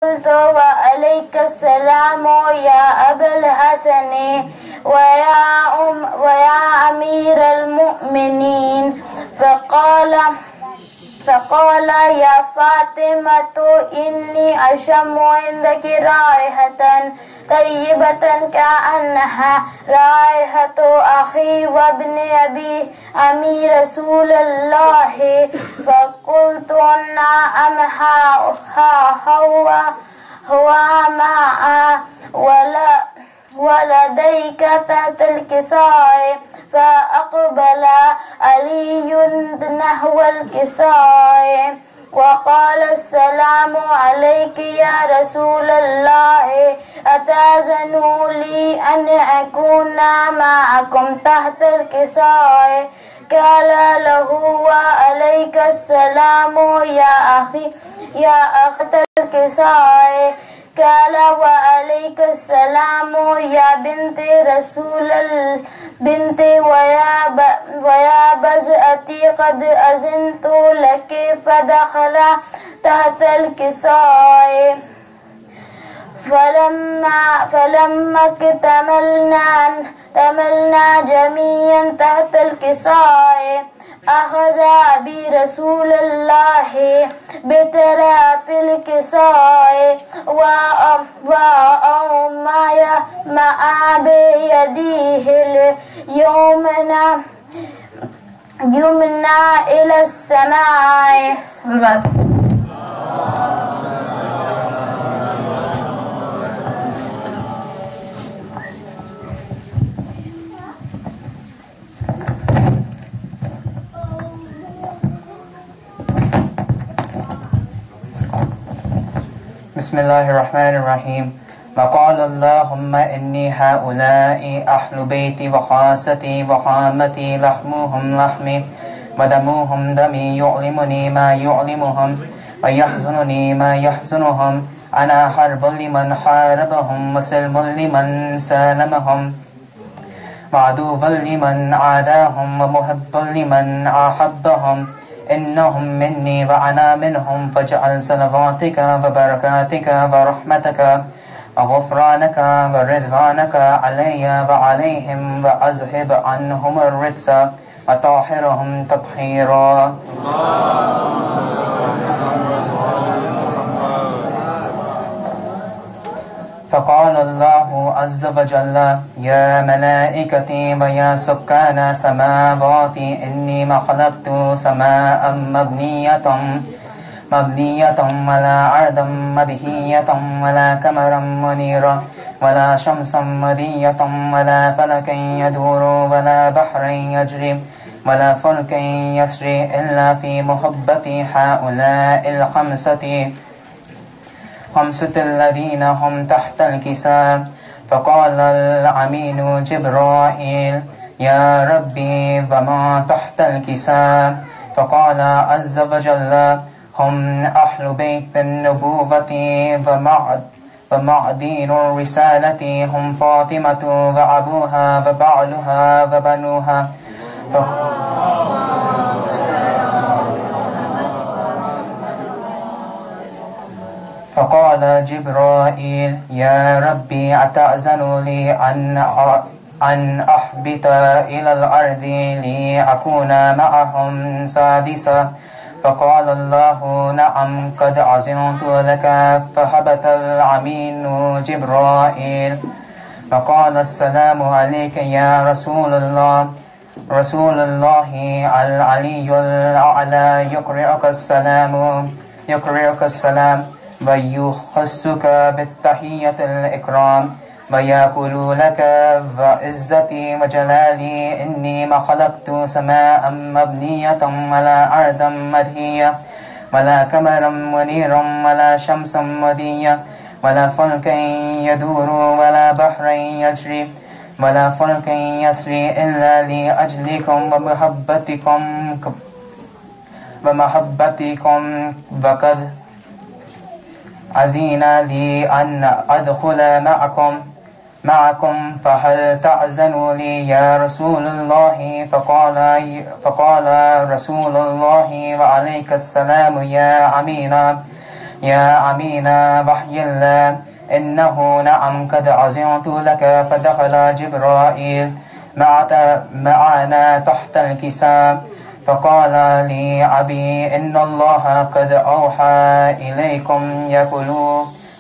قلت وعليك السلام يا أبا الحسن ويا أمير المؤمنين. فقال يا فاطمة إني أشم عندك رائحة طيبة كأنها رائحة أخي وابن أبي أمي رسول الله. فقلت نعم هو معه ولديك تحت الكساء. فأقبل علي نحو الكساء وقال السلام عليك يا رسول الله، أتأذن لي أن أكون معكم تحت الكساء؟ قال له وعليك السلام يا أخي يا أخت الكساء. قال وعليك السلام يا بنت رسول البنت ويا بزأتي قد أذنت لك. فدخل تحت الكساء فلما اكتملنا جميعا تحت الكساء أخذ أبي رسول الله بطرف الكساء وأومأ بيديه اليمنى إلى السماء. بسم الله الرحمن الرحيم. وقال اللهم إني هؤلاء أهل بيتي وخاصتي وعامتي لحمهم لحمي ودمهم دمي يعلمني ما يعلمهم ويحزنني ما يحزنهم. أنا حرب لمن حاربهم وسلم لمن سالمهم وعدو لمن عاداهم ومحب لمن أحبهم. إنهم مني وأنا منهم. فاجعل صلواتك وبركاتك ورحمتك وغفرانك ورضوانك علي وعليهم وأذهب عنهم الرجس وطهرهم تطهيرا. فقال الله عز وجل يا ملائكتي ويا سكان سماواتي إني ما خلقت سماء مبنية ولا أرضا مدهية ولا قمرا منيرا ولا شمسا مضية ولا فلكا يدور ولا بحرا يجري ولا فلك يسري إلا في محبة هؤلاء الخمسة الذين هم تحت الكساء. فقال الأمين جبرائيل يا ربي وما تحت الكساء؟ فقال عز وجل هم أهل بيت النبوة ومعدين الرسالة. هم فاطمة وأبوها وبعلها وبنوها. فقال جبرائيل يا ربي أتأذن لي أن أحبط إلى الأرض لأكون معهم سادسا؟ فقال الله نعم قد أذنت لك. فهبط الأمين جبرائيل فقال السلام عليك يا رسول الله. رسول الله العلي الأعلى يقرئك السلام ويخصك بالتحية الإكرام ويقول لك وعزتي وجلالي إني ما خلقت سماء مبنية ولا أرضا مدهية ولا قمرا منيرا ولا شمسا مضية ولا فلكا يدور ولا بحرا يجري ولا فلكا يسري إلا لأجلكم ومحبتكم وقد أذن لي أن أدخل معكم فهل تأذن لي يا رسول الله؟ فقال رسول الله وعليك السلام يا أمينا. يا أمين وحي الله إنه نعم قد عزمت لك. فدخل جبرائيل معنا تحت الكساء فقال لي أبي إن الله قد أوحى إليكم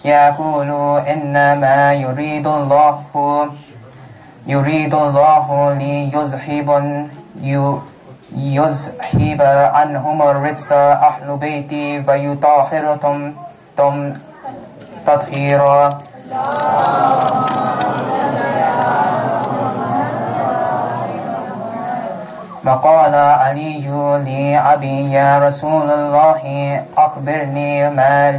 يقول إنما يريد الله ليذهب عنهم الرجس أهل بيتي ويطهركم تطهيرا. وقال علي لأبي يا رسول الله أخبرني ما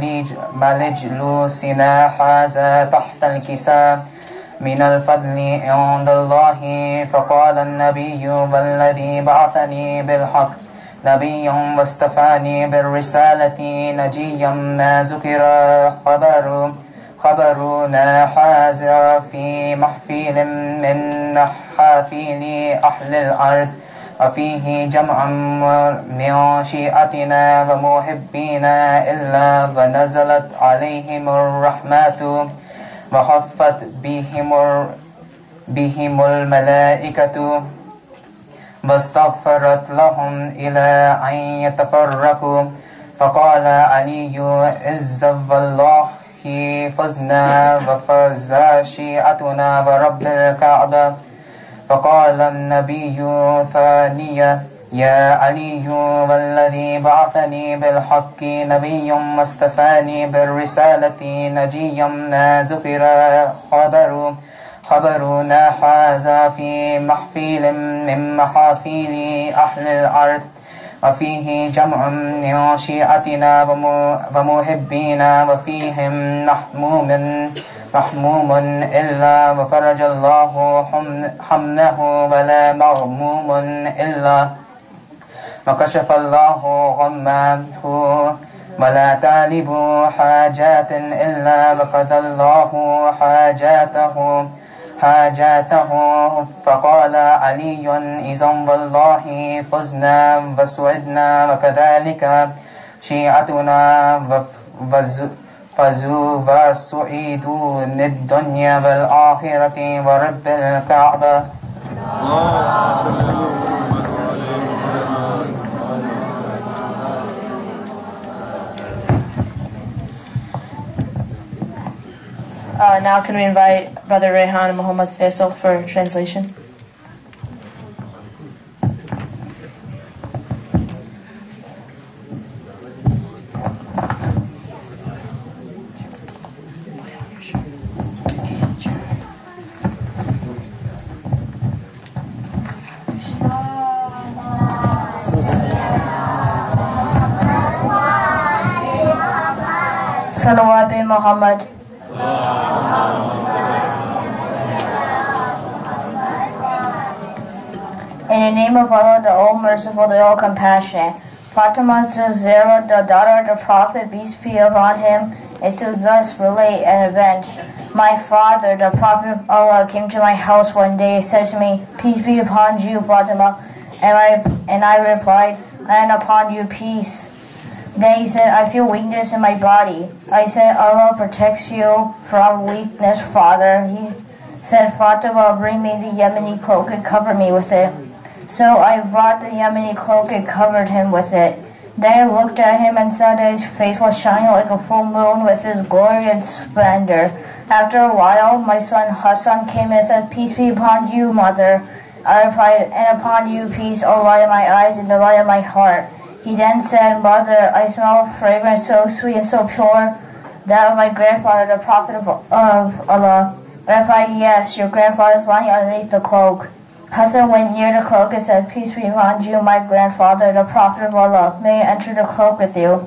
لجلوسنا هذا تحت الكساء من الفضل عند الله. فقال النبي والذي بعثني بالحق نبي واستفاني بالرسالة نجيا ما ذكر خبرنا هذا في محفل من محافل أهل الأرض وفيه جمع من شيعتنا ومحبينا إلا ونزلت عليهم الرحمة وخفت بهم الملائكة واستغفرت لهم إلى أن يتفرقوا. فقال علي عز والله فزنا وفز شيعتنا ورب الكعبة. فقال النبي ثانية يا علي والذي بعثني بالحق نبي واستفاني بالرسالة نجيا ما ذكر خبرنا هذا في محفل من محافل أهل الأرض وفيه جمع من شيعتنا ومحبينا وفيهم محموم إلا وفرج الله حمنه ولا مغموم إلا وكشف الله غمه ولا طالب حاجات إلا وقضى الله حاجاته. فقال علي إذا والله فزنا وسعدنا وكذلك شيعتنا فزوا وسعيدوا الدنيا والآخرة ورب الكعبة. Now can we invite Brother Rehan and Muhammad Faisal for translation? Salawat bin Muhammad. In the name of Allah, the All-Merciful, the All-Compassionate. Fatima the Zahra, the daughter of the Prophet, peace be upon him, is to thus relate an event. My father, the Prophet of Allah, came to my house one day and said to me, peace be upon you, Fatima. And I replied, and upon you peace. Then he said, I feel weakness in my body. I said, Allah protects you from weakness, father. He said, Fatima, bring me the Yemeni cloak and cover me with it. So I brought the Yemeni cloak and covered him with it. Then I looked at him and saw that his face was shining like a full moon with his glory and splendor. After a while, my son Hassan came and said, peace be upon you, mother. I replied, and upon you peace, O light of my eyes and the light of my heart. He then said, Mother, I smell a fragrance so sweet and so pure, that of my grandfather, the Prophet of Allah. I replied, yes, your grandfather is lying underneath the cloak. Hassan went near the cloak and said, peace be upon you, my grandfather, the Prophet of Allah. May I enter the cloak with you?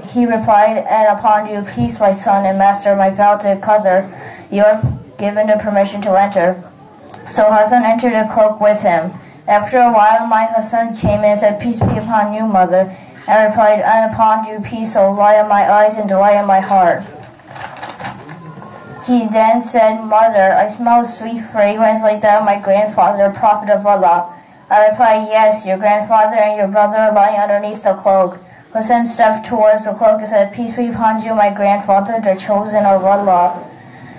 He replied, and upon you peace, my son and master, my vow to Qadr. You are given the permission to enter. So Hassan entered the cloak with him. After a while, my Hassan came and said, peace be upon you, mother. I replied, and upon you peace, O light of my eyes and delight of my heart. He then said, Mother, I smell a sweet fragrance like that of my grandfather, the Prophet of Allah. I replied, yes, your grandfather and your brother are lying underneath the cloak. Hussein stepped towards the cloak and said, "Peace be upon you, my grandfather, the chosen of Allah.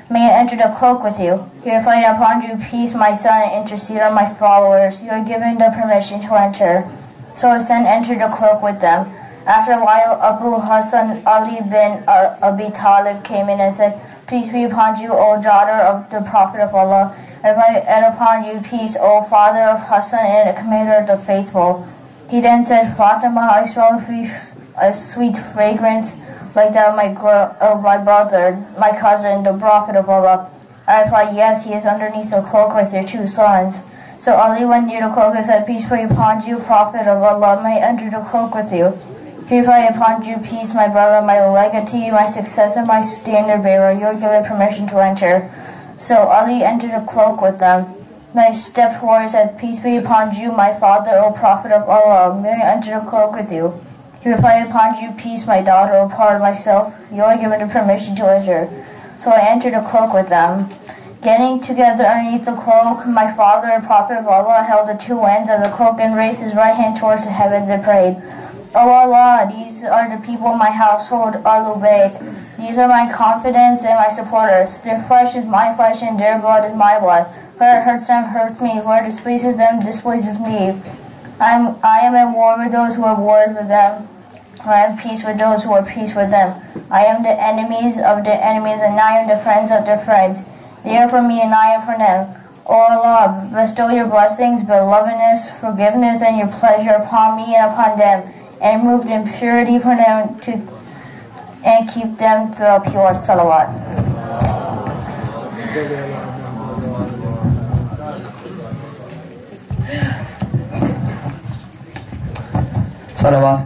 May I enter the cloak with you?" He replied, "Upon you, peace, my son, and intercede on my followers. You are given the permission to enter." So Hussein entered the cloak with them. After a while, Abu Hassan Ali bin Abi Talib came in and said, "Peace be upon you, O daughter of the Prophet of Allah, and upon you peace, O father of Hassan and commander of the faithful." He then said, "Fatima, I smell a sweet fragrance like that of my brother, my cousin, the Prophet of Allah." I replied, "Yes, he is underneath the cloak with your two sons." So Ali went near the cloak and said, "Peace be upon you, Prophet of Allah, may I enter the cloak with you?" He replied, "Upon you peace, my brother, my legatee, my successor, my standard bearer. You are given permission to enter." So Ali entered the cloak with them. Then he stepped forward and said, "Peace be upon you, my father, O Prophet of Allah. May I enter the cloak with you?" He replied, "Upon you peace, my daughter, O part of myself. You are given the permission to enter." So I entered the cloak with them. Getting together underneath the cloak, my father, the Prophet of Allah, held the two ends of the cloak and raised his right hand towards the heavens and prayed, "O Allah, these are the people of my household, Ahlul Bayt. These are my confidants and my supporters. Their flesh is my flesh and their blood is my blood. Where it hurts them, hurts me. Where it displeases them, displeases me. I am at war with those who are wars with them. I am at peace with those who are peace with them. I am the enemies of the enemies, and I am the friends of their friends. They are for me, and I am for them. O Allah, bestow your blessings, belovedness, forgiveness, and your pleasure upon me and upon them, and remove the impurity from them and keep them through pure salawat." Salawat.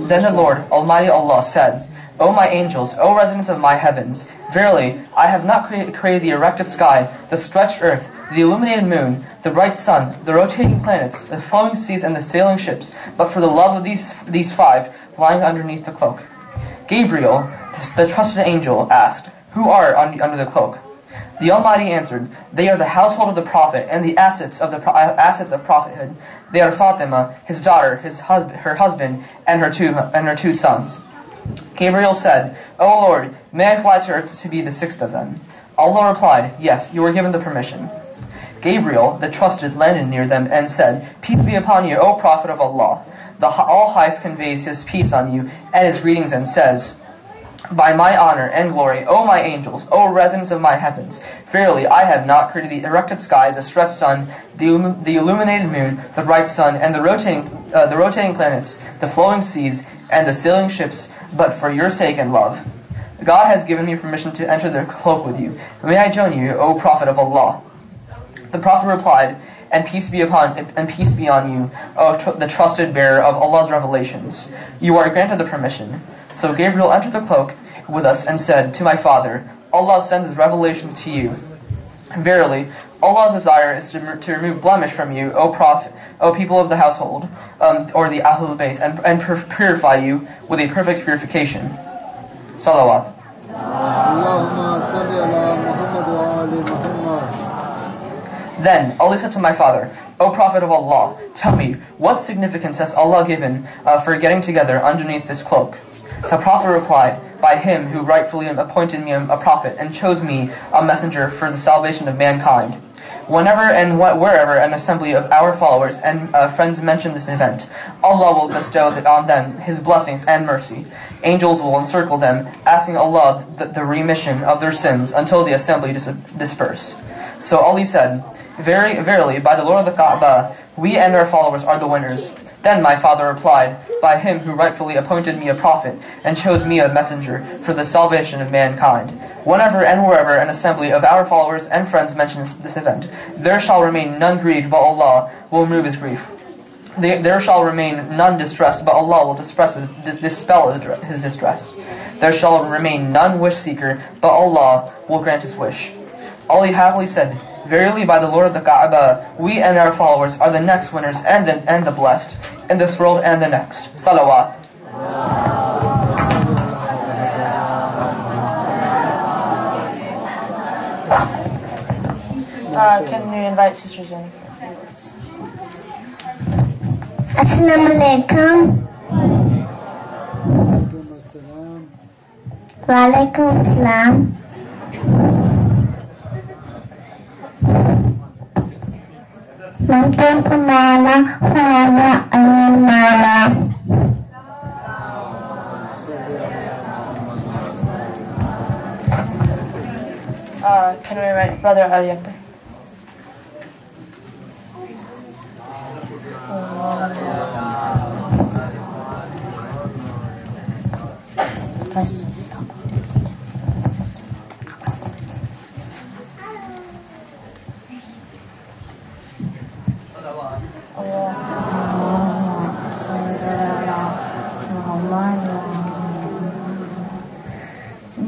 Then the Lord, Almighty Allah, said, "O my angels, O residents of my heavens, verily, I have not created the erected sky, the stretched earth, the illuminated moon, the bright sun, the rotating planets, the flowing seas, and the sailing ships, but for the love of these five lying underneath the cloak." Gabriel, the trusted angel, asked, "Who are under the cloak?" The Almighty answered, "They are the household of the Prophet and the assets of prophethood. They are Fatima, his daughter, her husband, and her two sons." Gabriel said, "O Lord, may I fly to earth to be the sixth of them?" Allah replied, "Yes, you are given the permission." Gabriel, the trusted, landed near them and said, "Peace be upon you, O Prophet of Allah." The All-Highest conveys his peace on you and his greetings and says, "By my honor and glory, O my angels, O residents of my heavens, verily I have not created the erected sky, the stretched sun, the illuminated moon, the bright sun, and the rotating planets, the flowing seas, and the sailing ships, but for your sake and love. God has given me permission to enter the cloak with you. May I join you, O Prophet of Allah?" The Prophet replied, and peace be on you, O the trusted bearer of Allah's revelations. You are granted the permission." So Gabriel entered the cloak with us and said, "To my father, Allah sends his revelations to you. Verily, Allah's desire is to remove blemish from you, O Prophet, O people of the household, or the Ahlul Bayt, and purify you with a perfect purification." Salawat. Then Ali said to my father, "O Prophet of Allah, tell me, what significance has Allah given for getting together underneath this cloak?" The Prophet replied, "By him who rightfully appointed me a prophet and chose me a messenger for the salvation of mankind. Whenever and wherever an assembly of our followers and friends mention this event, Allah will bestow on them His blessings and mercy. Angels will encircle them, asking Allah the remission of their sins until the assembly disperse." So Ali said, Verily, by the Lord of the Kaaba, we and our followers are the winners." Then my father replied, "By him who rightfully appointed me a prophet and chose me a messenger for the salvation of mankind. Whenever and wherever an assembly of our followers and friends mentions this event, there shall remain none grieved, but Allah will remove his grief. There shall remain none distressed, but Allah will dispel his distress. There shall remain none wish seeker, but Allah will grant his wish." Ali happily said, "Verily, by the Lord of the Kaaba, we and our followers are the next winners and the blessed, in this world and the next." Salawat. Can we invite Sister Zainab? Assalamu alaikum. Wa alaikum assalam. Mantan kemana, mana angin mana? Can we invite Brother Ali Akbar?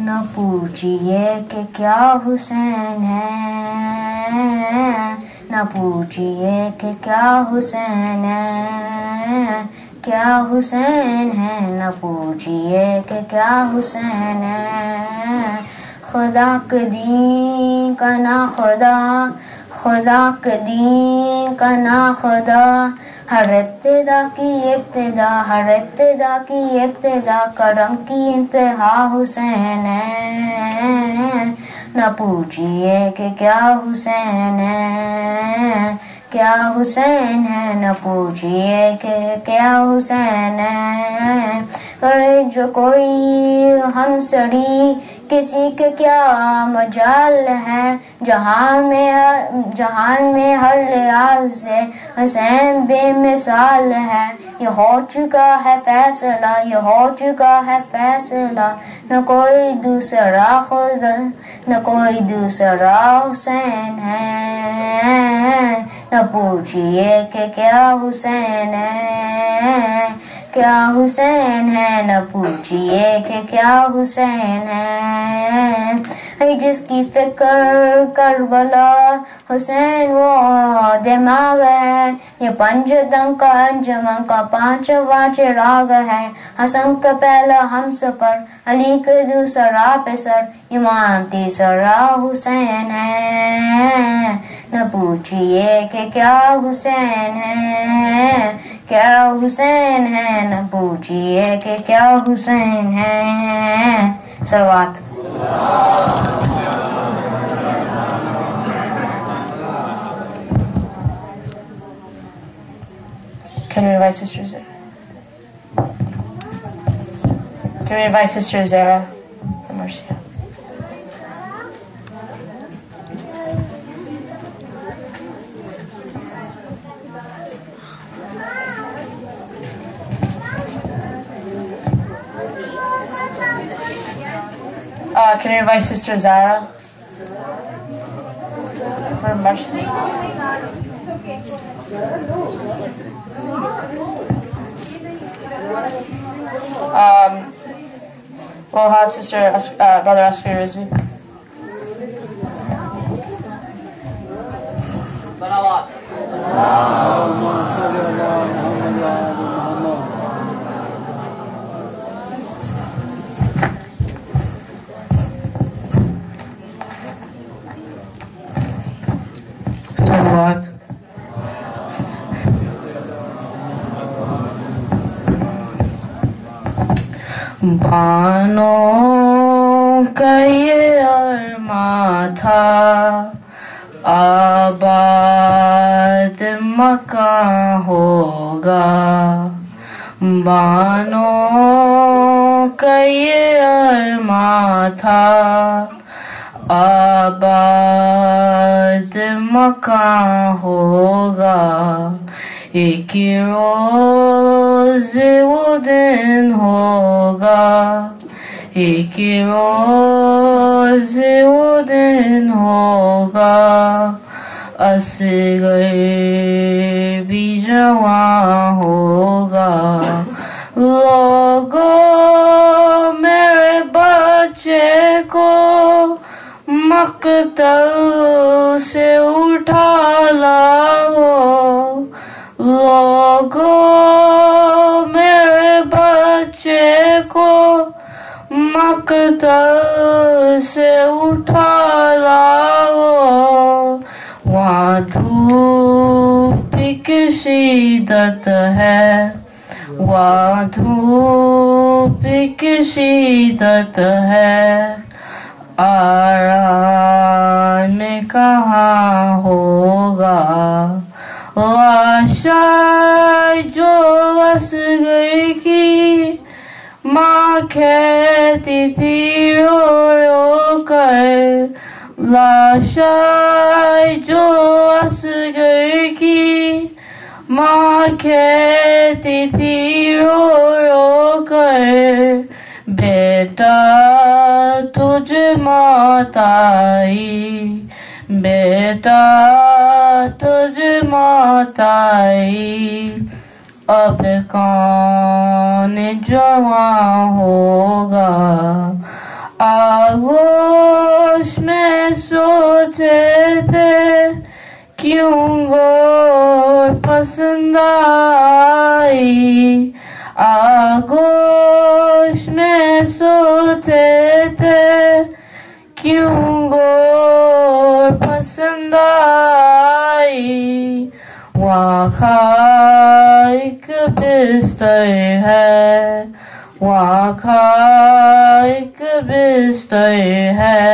نہ پوچھئے کہ کیا حسین ہے، نہ پوچھئے کہ کیا حسین ہے، کیا حسین ہے، نہ پوچھئے کہ کیا حسین ہے، خدا کے دین کا نا خدا، خدا کے دین کا نا خدا، ہر ابتدا کی ابتدا، ہر ابتدا کی ابتدا، کرم کی انتہا حسین ہے، نہ پوچھئے کہ کیا حسین ہے، کیا حسین ہے، نہ پوچھئے کہ کیا حسین ہے، کرے جو کوئی ہم سڑی، کسی کے کیا مجال ہے، جہان میں ہر لحاظ سے حسین بے مثال ہے، یہ ہو چکا ہے فیصلہ، یہ ہو چکا ہے فیصلہ، نہ کوئی دوسرا خدا، نہ کوئی دوسرا حسین ہے، نہ پوچھئے کہ کیا حسین ہے، کیا حسین ہے، نہ پوچھئے کہ کیا حسین ہے، جس کی فکر کربلا حسین وہ دماغ ہے، یہ پنج دم کا انجمن کا پانچواں چراغ ہے، حسن کا پہلا ہم سفر، علی کے دوسرا پسر، امام تیسرا حسین ہے، نہ پوچھئے کہ کیا حسین ہے، کیا حسین ہے، نہ پوچھئے کہ کیا حسین ہے، صلوات. Can we invite Sister Zara? Can we invite Sister Zara from Marcia? Can we invite Sister Zara from Marcia? We'll have Brother Oscar Rizvi. بانوں کا یہ ارماں تھا آباد مکان ہوگا، بانوں کا یہ ارماں تھا آباد مکان ہوگا، ایک روز وہ دن ہوگا، ایک روز وہ دن ہوگا، اصغر بھی جوان ہوگا، لوگوں میرے بچے کو مقتل سے اٹھا لاؤ، لوگوں میرے بچے کو مقتل سے اٹھا لاؤ، धूप की शिद्दत है, वहाँ धूप की शिद्दत है, आराम कहाँ होगा। लाशाई जो असगर की माँ कहती थी रो रो कर, लाशाई जो असगर की माँ कहती थी रो रो कर, बेटा तुझ मौत आई, बेटा तुझ मौत आई। अब कौन जवां होगा। आगोश में सोते थे क्यों गोर पसंद आई, आगोश में सोते थे क्यों गोर पसंद आई। वहाँ खाक बिस्तर है, वहाँ खाक बिस्तर है,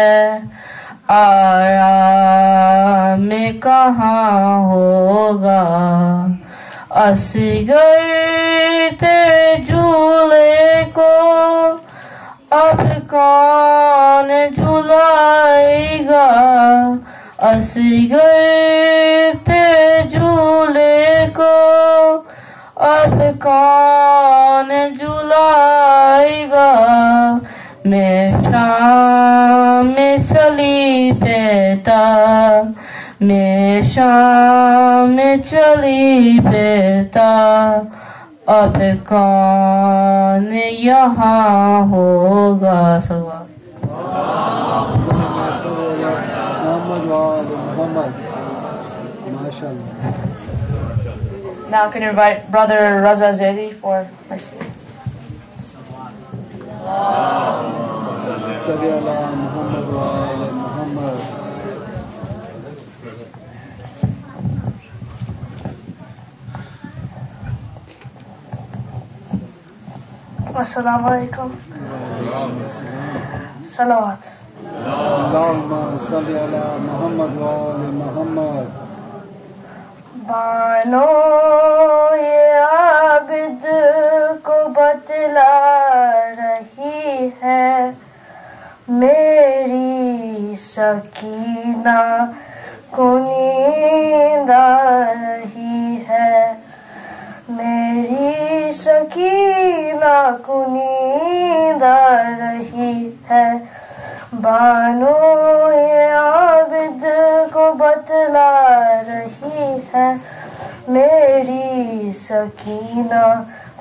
आराम कहाँ होगा। असगर तेरे झूले को अब कौन झुलाएगा। असगर तेरे झूले को अब कौन झुलाएगा। मैं शाम में चली बेटा, मैं शाम में चली बेटा, अब कौन यहाँ होगा। Now can you invite Brother Raza Zaidi for mercy? Assalamu alaikum. Salawat. Allahumma salli ala Muhammad wa ali Muhammad. Bano ये आबिद को बतला रही है, मेरी सकीना को नींद आ रही है, मेरी सकीना को नींद आ रही है। बानो ये आबिद को बतला रही है, मेरी सकीना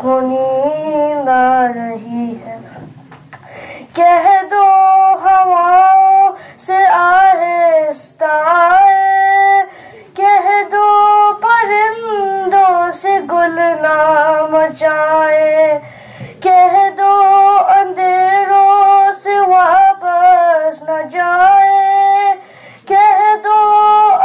को नींद आ रही है। कह दो हवाओं से आहिस्ता आए, कह दो परिंदों से गुल ना मचाए, कह दो अंधेरों से वापस न जाए, कह दो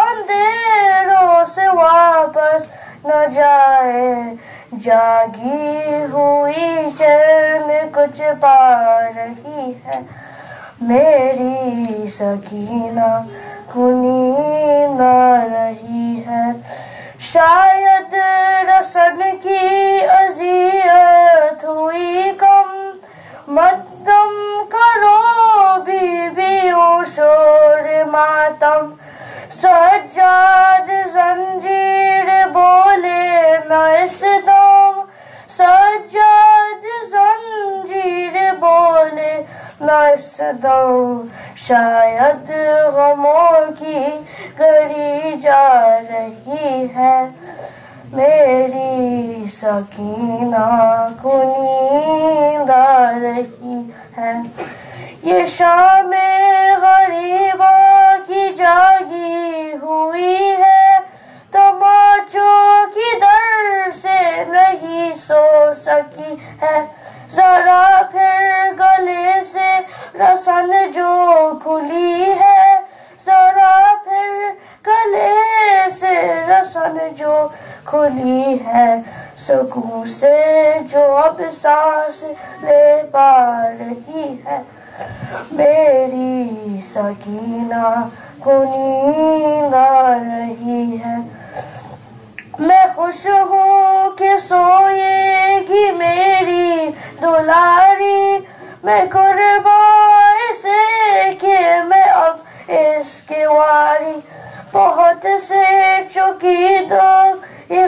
अंधेरों से वापस न जाए। जागी हुई चैन कुछ पा रही है, मेरी सकीना को नींद आ रही है। शायद रसन की अज़ियत हुई कम, मध्यम करो बीबियों शोर मातम। सज्जाद जंजीर बोले न इस दम, सज्जाद जंजीर बोले न इस दम। शायद गमों की घड़ी जा रही है, मेरी सकीना को नींद आ रही है। ये शाम गरीबा की जागी हुई है, तमाचों की दर से नहीं सो सकी है। जरा फिर गले से रसन जो खुली है, जरा फिर गले से جو کھلی ہے سکون سے جو اب سانس لے پا رہی ہے میری سکینہ کو نیند آ رہی ہے میں خوش ہوں کہ سوئے گی میری دلاری میں قربان سے کہ میں اب اس کے واری بہت سے چکی دو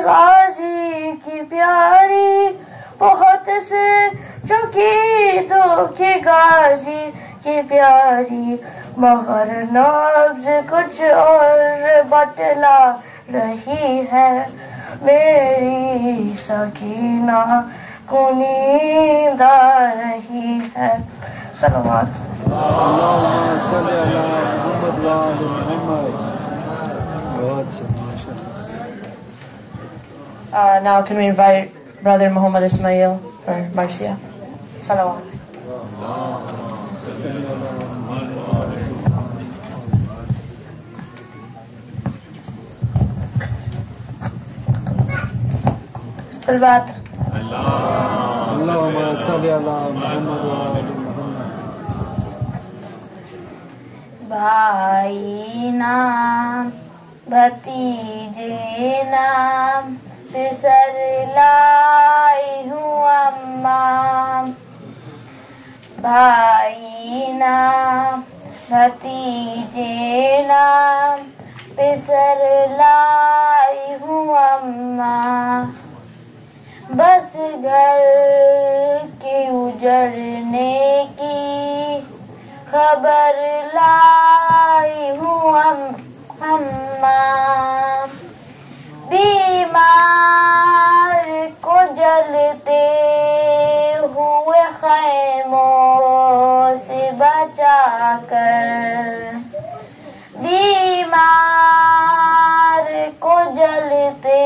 غازی کی پیاری بہت سے چکی دو کی غازی کی پیاری مگر نبض کچھ اور بتلا رہی ہے میری سکینہ کو نیند آ رہی ہے صلوات اللهم صل على محمد وآل محمد. بہت ماشاء اللہ. Now can we invite Brother Muhammad Ismail for Marcia? Salawat. صلوات اللهم صل على محمد وآل محمد. بھائی نام بھتیجے نام پسر لائی ہوں اماں بھائی نام بھتیجے نام پسر لائی ہوں اماں بس گھر کے اجڑنے کی خبر لائی ہوں اماں بیمار کو جلتے ہوئے خیموں سے بچا کر بیمار کو جلتے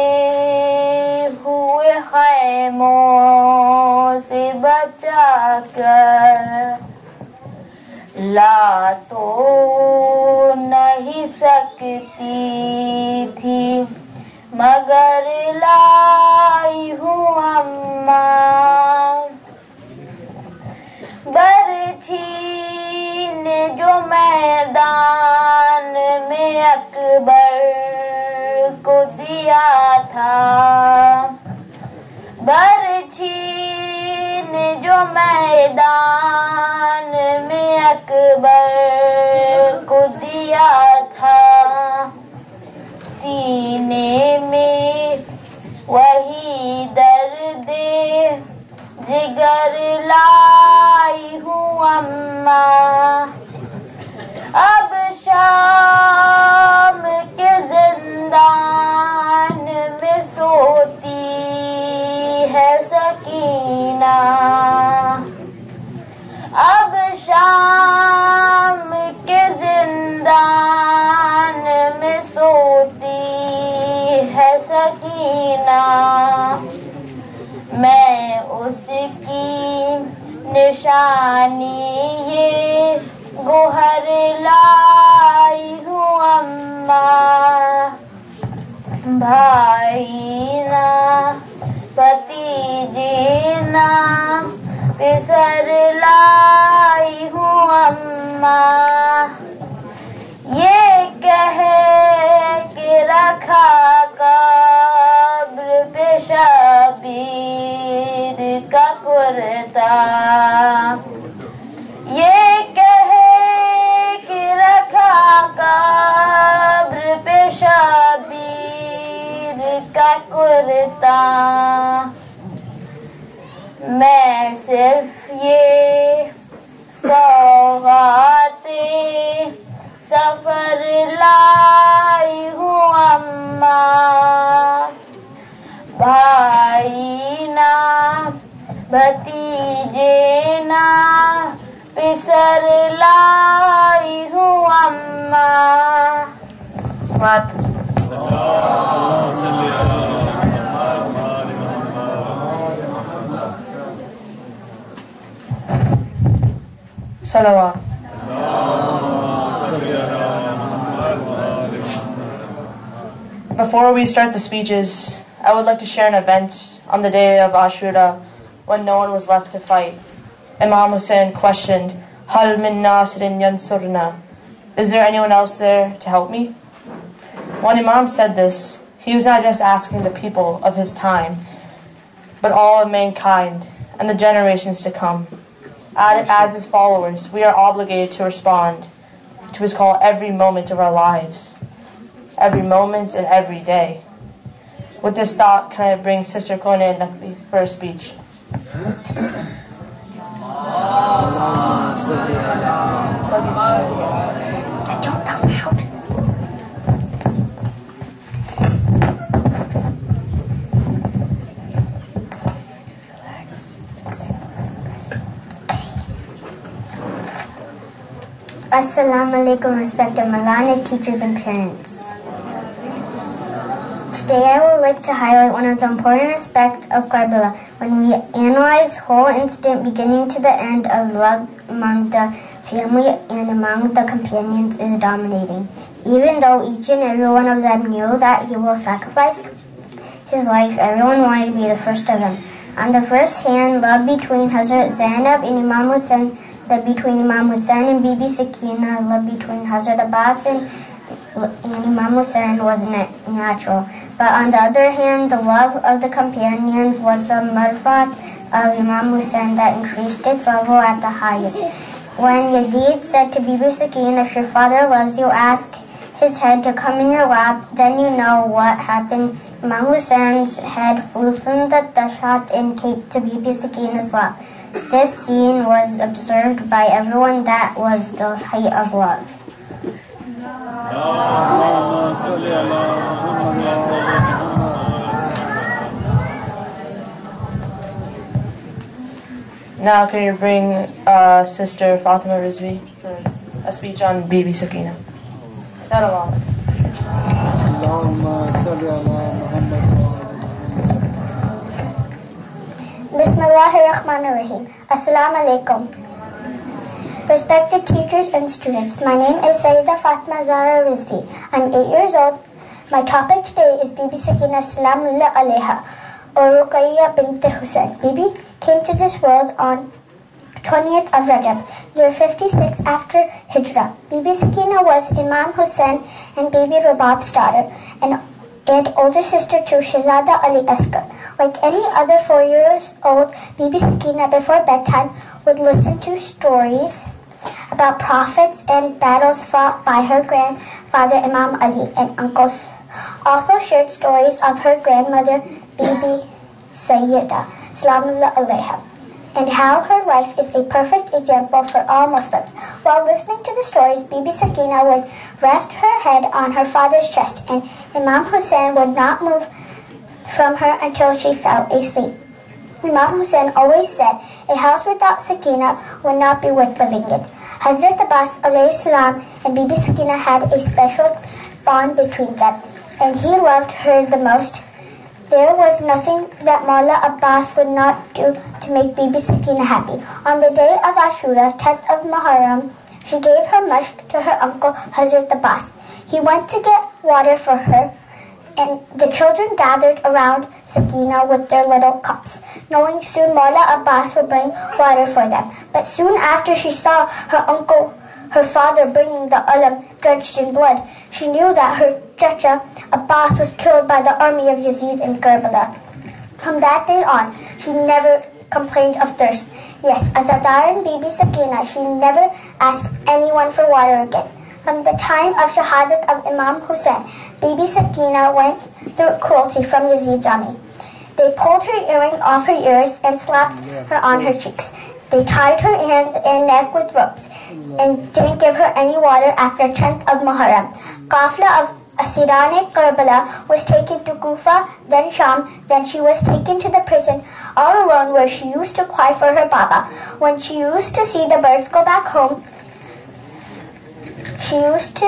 ہوئے خیموں سے بچا کر لا تو نہیں سکتی تھی مگر لائی ہوں اماں برچھی نے جو میدان میں اکبر کو دیا تھا برچھی نے جو میدان میں اکبر کو دیا تھا سینے میں وہی درد جگر لائی ہوں اماں اب شام کے زندان میں سوتی ہے سکینہ اب شام کے زندان میں سوتی ہے سکینہ میں اس کی نشانی یہ گوہر لائی ہوں اماں بھائی نا بھتیجے نا پسر لائی ہوں اماں یہ کہہ کے رکھا قبر پہ شبیر کا کرتا یہ کہہ کے رکھا قبر پہ شبیر کا کرتا میں صرف یہ سوغات سفر لائی ہوں اماں بھائی نا بھتیجے نا پسر لائی ہوں اماں بات Salawat. Before we start the speeches, I would like to share an event on the day of Ashura when no one was left to fight. Imam Hussein questioned, Hal min nasirin yansurna? Is there anyone else there to help me? When Imam said this, he was not just asking the people of his time, but all of mankind and the generations to come. As his followers, we are obligated to respond to his call every moment of our lives, every moment and every day. With this thought, can I bring Sister Kone Nakbi for a speech? Assalamu alaikum, respected Malana teachers and parents. Today I would like to highlight one of the important aspects of Karbala. When we analyze whole incident beginning to the end, of love among the family and among the companions is dominating. Even though each and every one of them knew that he will sacrifice his life, everyone wanted to be the first of them. On the first hand, love between Hazrat Zainab and Imam Hussein, love between Imam Hussein and Bibi Sakina, love between Hazrat Abbas and Imam Hussein was natural. But on the other hand, the love of the companions was the marfat of Imam Hussein that increased its level at the highest. When Yazid said to Bibi Sakina, if your father loves you, ask his head to come in your lap, then you know what happened. Imam Hussein's head flew from the dashat and came to Bibi Sakina's lap. This scene was observed by everyone. That was the height of love. Now can you bring Sister Fatima Rizvi for a speech on Bibi Sakina? Salam. Bismillahirrahmanirrahim. Assalamu alaikum. Respected teachers and students, my name is Sayyida Fatma Zahra Rizvi. I'm 8 years old. My topic today is Bibi Sakina Salamullah Alayha, or Ruqayya bint Hussain. Bibi came to this world on 20th of Rajab, year 56 after Hijrah. Bibi Sakina was Imam Hussain and Bibi Rabab's daughter, and older sister to Shahzada Ali Asghar. Like any other 4 years old, Bibi Sakina before bedtime would listen to stories about prophets and battles fought by her grandfather Imam Ali and uncles. Also shared stories of her grandmother Bibi Sayyida Salamullah Alayha, and how her life is a perfect example for all Muslims. While listening to the stories, Bibi Sakina would rest her head on her father's chest, and Imam Hussein would not move from her until she fell asleep. Imam Hussein always said, a house without Sakina would not be worth living in. Hazrat Abbas alayhi salam and Bibi Sakina had a special bond between them, and he loved her the most. There was nothing that Mawla Abbas would not do to make Bibi Sakina happy. On the day of Ashura, 10th of Muharram, she gave her mushk to her uncle Hazrat Abbas. He went to get water for her, and the children gathered around Sakina with their little cups, knowing soon Mawla Abbas would bring water for them. But soon after she saw her father bringing the ulam drenched in blood, she knew that her chacha Abbas was killed by the army of Yazid in Karbala. From that day on, she never complained of thirst. Yes, as Adar and Bibi Sakina, she never asked anyone for water again. From the time of Shahadat of Imam Hussein, Bibi Sakina went through cruelty from Yazid's army. They pulled her earring off her ears and slapped her on her cheeks. They tied her hands and neck with ropes and didn't give her any water after 10th of Muharram. Qafla of Asirane Karbala was taken to Kufa, then Sham, then she was taken to the prison all alone where she used to cry for her Baba. When she used to see the birds go back home, She used to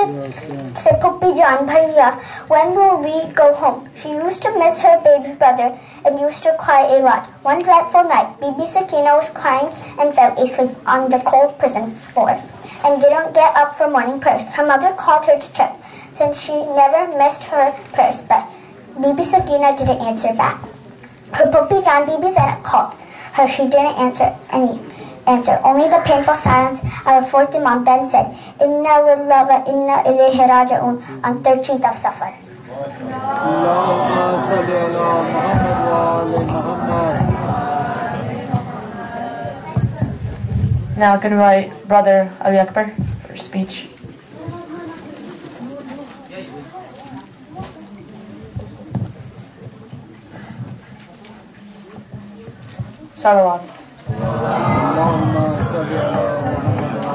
say, Puppy Jan Bhaiya, when will we go home? She used to miss her baby brother and used to cry a lot. One dreadful night, Bibi Sakina was crying and fell asleep on the cold prison floor and didn't get up for morning prayers. Her mother called her to check, since she never missed her prayers, but Bibi Sakina didn't answer back. Her Puppy Jan Bibi Zainab called her. She didn't answer. Only the painful silence of a fourth Imam then said, Inna lillahi wa inna ilayhi raji'un on 13th of Safar. Allahumma salli ala Muhammad wa ali Muhammad. Now I can invite Brother Ali Akbar for speech. Salawat. Allahumma salli ala Muhammad wa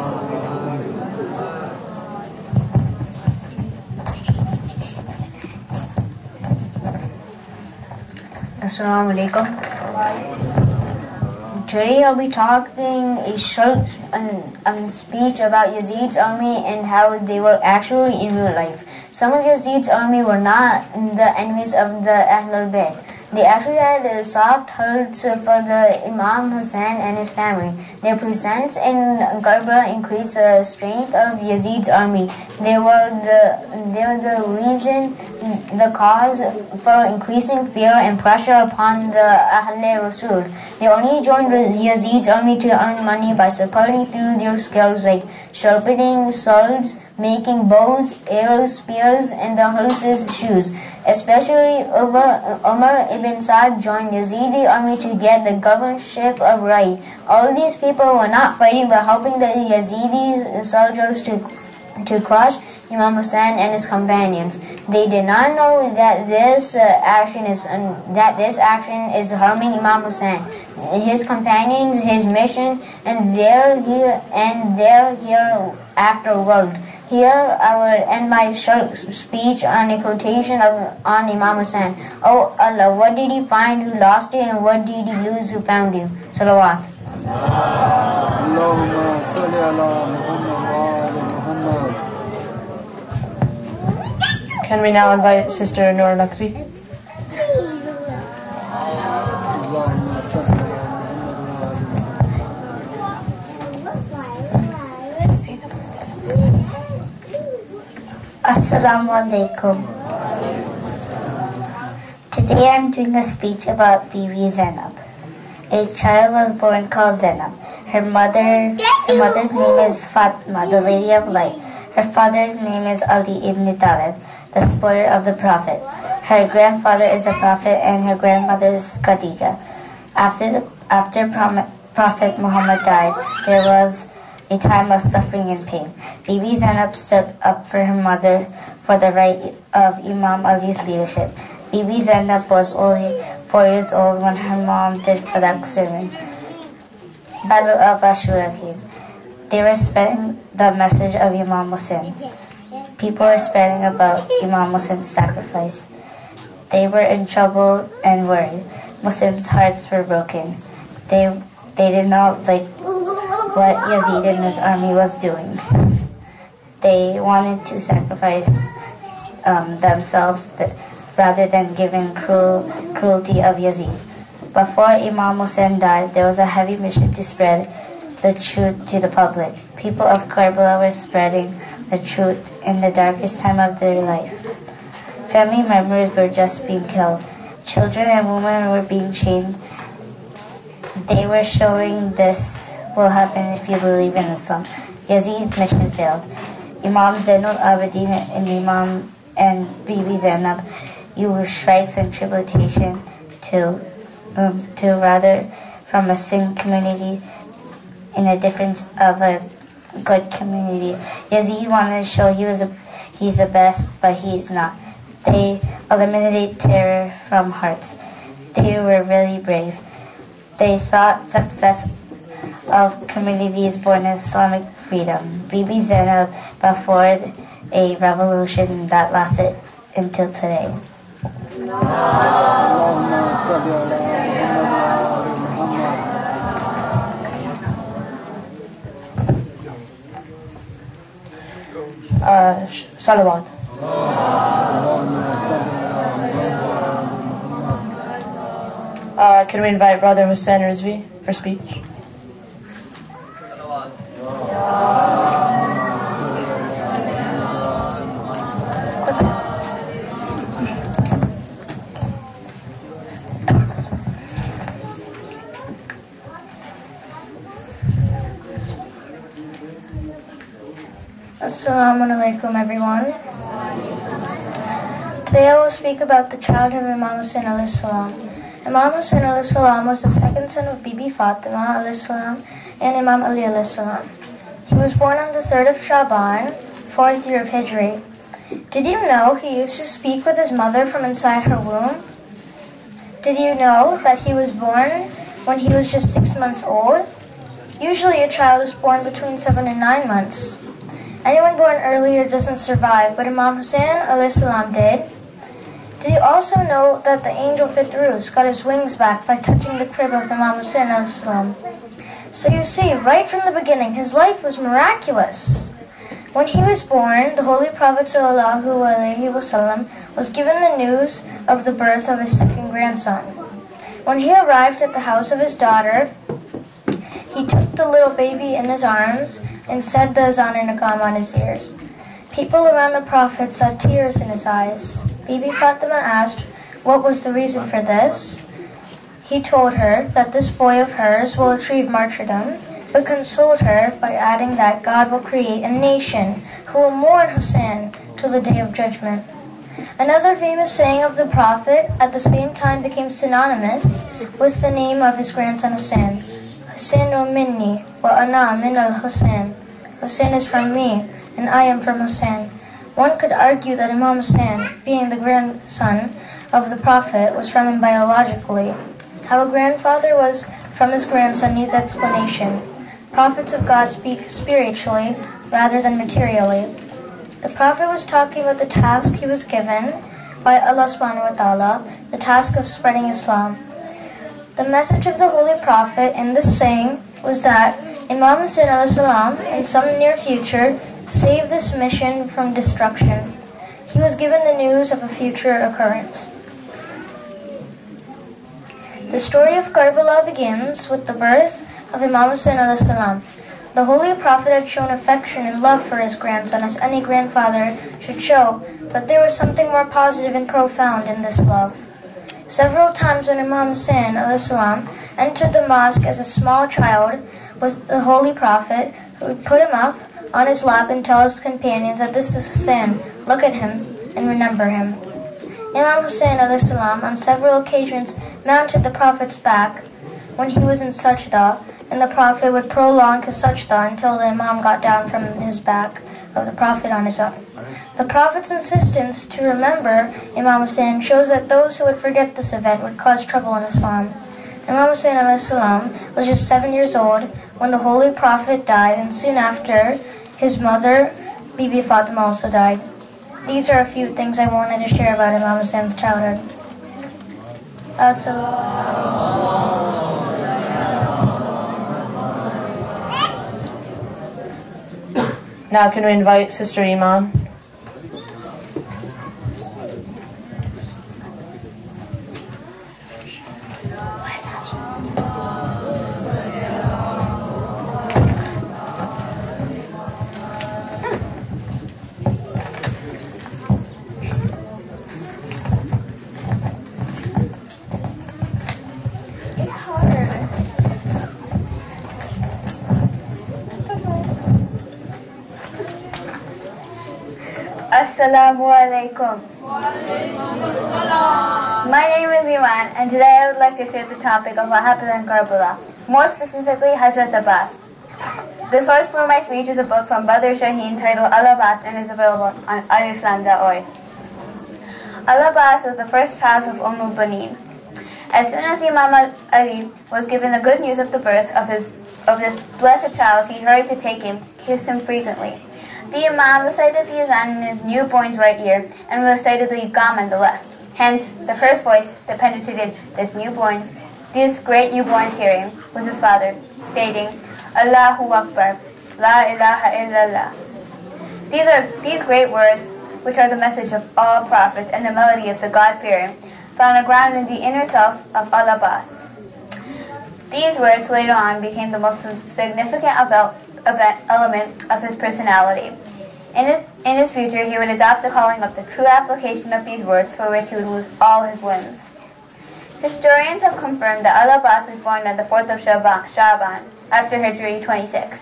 ali Muhammad. Assalamu alaikum. Today I'll be talking a short speech about Yazid's army and how they were actually in real life. Some of Yazid's army were not the enemies of the Ahlul Bayt. They actually had soft hearts for the Imam Hussein and his family. Their presence in Karbala increased the strength of Yazid's army. They were the reason, the cause for increasing fear and pressure upon the Ahle Rasul. They only joined Yazid's army to earn money by supporting through their skills like sharpening swords, making bows, arrows, spears, and the horses' shoes. Especially Umar ibn Sa'd joined Yazidi army to get the governorship of Rai. All these people were not fighting but helping the Yazidi soldiers to crush Imam Hussein and his companions. They did not know that this action is harming Imam Hussein, his companions, his mission, and their hereafterworld. Here I will end my short speech on a quotation on Imam Hussein. Oh Allah, what did he find who lost you, and what did he lose who found you? Salawat. Allahumma salli ala Muhammad wa ali Muhammad. Can we now invite Sister Noor Lakri? Allahumma salli ala Muhammad wa ali Assalamu alaikum. Today I'm doing a speech about Bibi Zainab. A child was born called Zainab. Her mother's name is Fatima, the Lady of Light. Her father's name is Ali ibn Talib, the spoiler of the Prophet. Her grandfather is the Prophet and her grandmother is Khadija. After Prophet Muhammad died, there was a time of suffering and pain. Bibi Zainab stood up for her mother for the right of Imam Ali's leadership. Bibi Zainab was only 4 years old when her mom did Fadak sermon. Battle of Ashura came. They were spreading the message of Imam Hussein. People were spreading about Imam Hussein's sacrifice. They were in trouble and worried. Muslims' hearts were broken. They did not like what Yazid and his army was doing. They wanted to sacrifice themselves rather than giving cruelty of Yazid. Before Imam Hussein died, there was a heavy mission to spread the truth to the public. People of Karbala were spreading the truth in the darkest time of their life. Family members were just being killed. Children and women were being chained. They were showing this will happen if you believe in Islam. Yazid's mission failed. Imam Zainul Abidin and Bibi Zainab used strikes and tribulation to rather from a sin community in a difference of a good community. Yazid wanted to show he's the best, but he's not. They eliminated terror from hearts. They were really brave. They thought success of communities born in Islamic freedom. Bibi Zainab brought forward a revolution that lasted until today. Allahumma salli ala Muhammad wa ali Muhammad. Salawat. Can we invite Brother Hussein Rizvi for speech? Assalamu alaikum, everyone. Today I will speak about the childhood of Imam Hussein alayhi salam. Imam Hussein alayhi salam was the second son of Bibi Fatima alayhi salam and Imam Ali alayhi salam. He was born on the 3rd of Shaban, 4th year of Hijri. Did you know he used to speak with his mother from inside her womb? Did you know that he was born when he was just 6 months old? Usually a child is born between 7 and 9 months. Anyone born earlier doesn't survive, but Imam Hussein alayhi salam did. Did you also know that the angel Fitrus got his wings back by touching the crib of Imam Hussein alayhi salam? So you see, right from the beginning, his life was miraculous. When he was born, the Holy Prophet ﷺ was given the news of the birth of his second grandson. When he arrived at the house of his daughter, he took the little baby in his arms and said the azan and iqam on his ears. People around the Prophet saw tears in his eyes. Bibi Fatima asked what was the reason for this. He told her that this boy of hers will achieve martyrdom, but consoled her by adding that God will create a nation who will mourn Hussein till the day of judgment. Another famous saying of the Prophet at the same time became synonymous with the name of his grandson Hussein. Husseinu minni wa ana min al-Hussein. Hussein is from me, and I am from Hussein. One could argue that Imam Hussein, being the grandson of the Prophet, was from him biologically. How a grandfather was from his grandson needs explanation. Prophets of God speak spiritually rather than materially. The Prophet was talking about the task he was given by Allah subhanahu wa ta'ala, the task of spreading Islam. The message of the Holy Prophet in this saying was that Imam Hussein alayhi salam, in some near future, saved this mission from destruction. He was given the news of a future occurrence. The story of Karbala begins with the birth of Imam Hussein alayhi salam. The Holy Prophet had shown affection and love for his grandson as any grandfather should show, but there was something more positive and profound in this love. Several times when Imam Hussein alayhi salam entered the mosque as a small child with the Holy Prophet, who would put him up on his lap and tell his companions that this is Hussein, look at him and remember him. Imam Hussein alayhi salam on several occasions mounted the Prophet's back when he was in sajda, and the Prophet would prolong his sajda until the Imam got down from his back of the Prophet on his own. The Prophet's insistence to remember Imam Hussein shows that those who would forget this event would cause trouble in Islam. Imam Hussein alayhi salam was just 7 years old when the Holy Prophet died, and soon after, his mother, Bibi Fatima, also died. These are a few things I wanted to share about Imam Hussein's childhood. Now can we invite Sister Iman? Assalamu alaikum. My name is Iman, and today I would like to share the topic of what happened in Karbala, more specifically Hazrat Abbas. The source for my speech is a book from Badr Shaheen titled Al-Abbas and is available on alislam.org. Al-Abbas was the first child of Baneen. As soon as Imam Ali was given the good news of the birth of this blessed child, he hurried to take him, kiss him frequently. The Imam recited the azan in his newborn's right ear and recited the iqam on the left. Hence, the first voice that penetrated this great newborn's hearing was his father, stating, Allahu Akbar, La ilaha illallah. These great words, which are the message of all prophets and the melody of the God-fearing, found a ground in the inner self of al-Abbas. These words later on became the most significant element of his personality. In his future, he would adopt the calling of the true application of these words, for which he would lose all his limbs. Historians have confirmed that al-Abbas was born on the 4th of Shaban, after Hijri 26.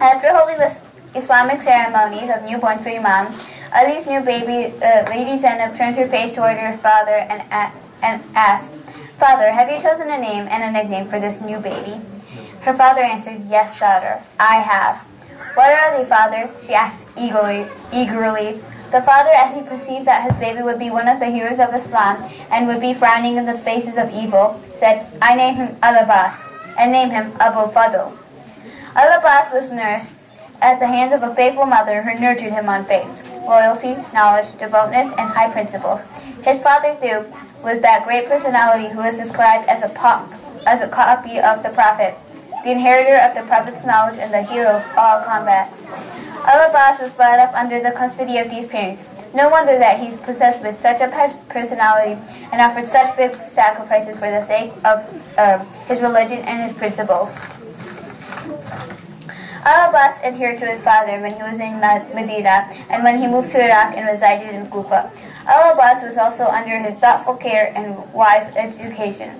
After holding the Islamic ceremonies of newborn for Imam, Ali's new baby, Lady Zainab, turned her face toward her father and asked, "Father, have you chosen a name and a nickname for this new baby?" Her father answered, "Yes, daughter, I have." "What are they, father?" she asked eagerly. The father, as he perceived that his baby would be one of the heroes of Islam and would be frowning in the faces of evil, said, "I name him al-Abbas, and name him Abu Fadl." Al-Abbas was nursed at the hands of a faithful mother who nurtured him on faith, loyalty, knowledge, devoutness, and high principles. His father, too, was that great personality who is described as a copy of the Prophet, the inheritor of the Prophet's knowledge and the hero of all combats. Al-Abbas was brought up under the custody of these parents. No wonder that he possessed with such a personality and offered such big sacrifices for the sake of his religion and his principles. Al-Abbas adhered to his father when he was in Medina and when he moved to Iraq and resided in Kufa. Al-Abbas was also under his thoughtful care and wise education.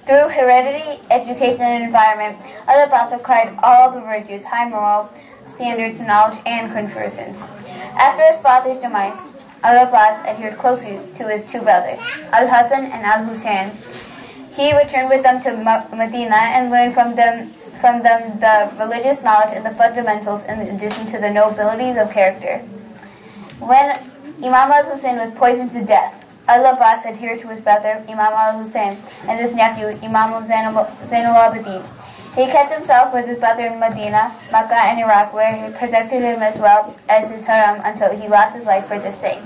Through heredity, education, and environment, al-Abbas acquired all the virtues, high moral standards, knowledge, and conversance. After his father's demise, al-Abbas adhered closely to his two brothers, al-Hasan and al-Hussein. He returned with them to Medina and learned from them the religious knowledge and the fundamentals in addition to the nobilities of character. When Imam al-Hussein was poisoned to death, al-Abbas adhered to his brother Imam al-Hussein and his nephew Imam Zainul Abidin. He kept himself with his brother in Medina, Makkah, and Iraq, where he protected him as well as his haram until he lost his life for this sake.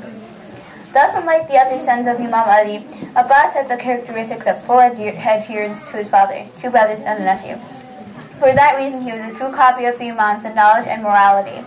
Thus, unlike the other sons of Imam Ali, Abbas had the characteristics of full adherence to his father, two brothers, and a nephew. For that reason, he was a true copy of the Imams in knowledge and morality.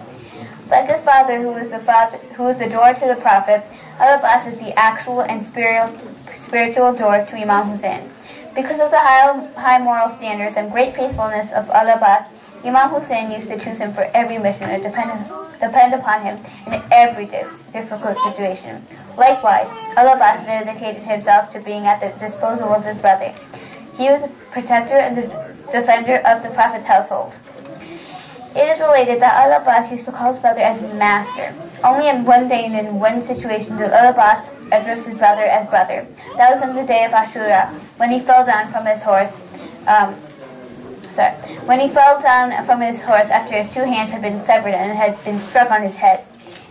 Like his father, who was the door to the Prophet, al-Abbas is the actual and spiritual door to Imam Hussein. Because of the high moral standards and great faithfulness of al-Abbas, Imam Hussein used to choose him for every mission and depend upon him in every difficult situation. Likewise, al-Abbas dedicated himself to being at the disposal of his brother. He was the protector and the defender of the Prophet's household. It is related that al-Abbas used to call his brother as master. Only in one day and in one situation did al-Abbas address his brother as brother. That was on the day of Ashura, when he fell down from his horse. After his two hands had been severed and had been struck on his head.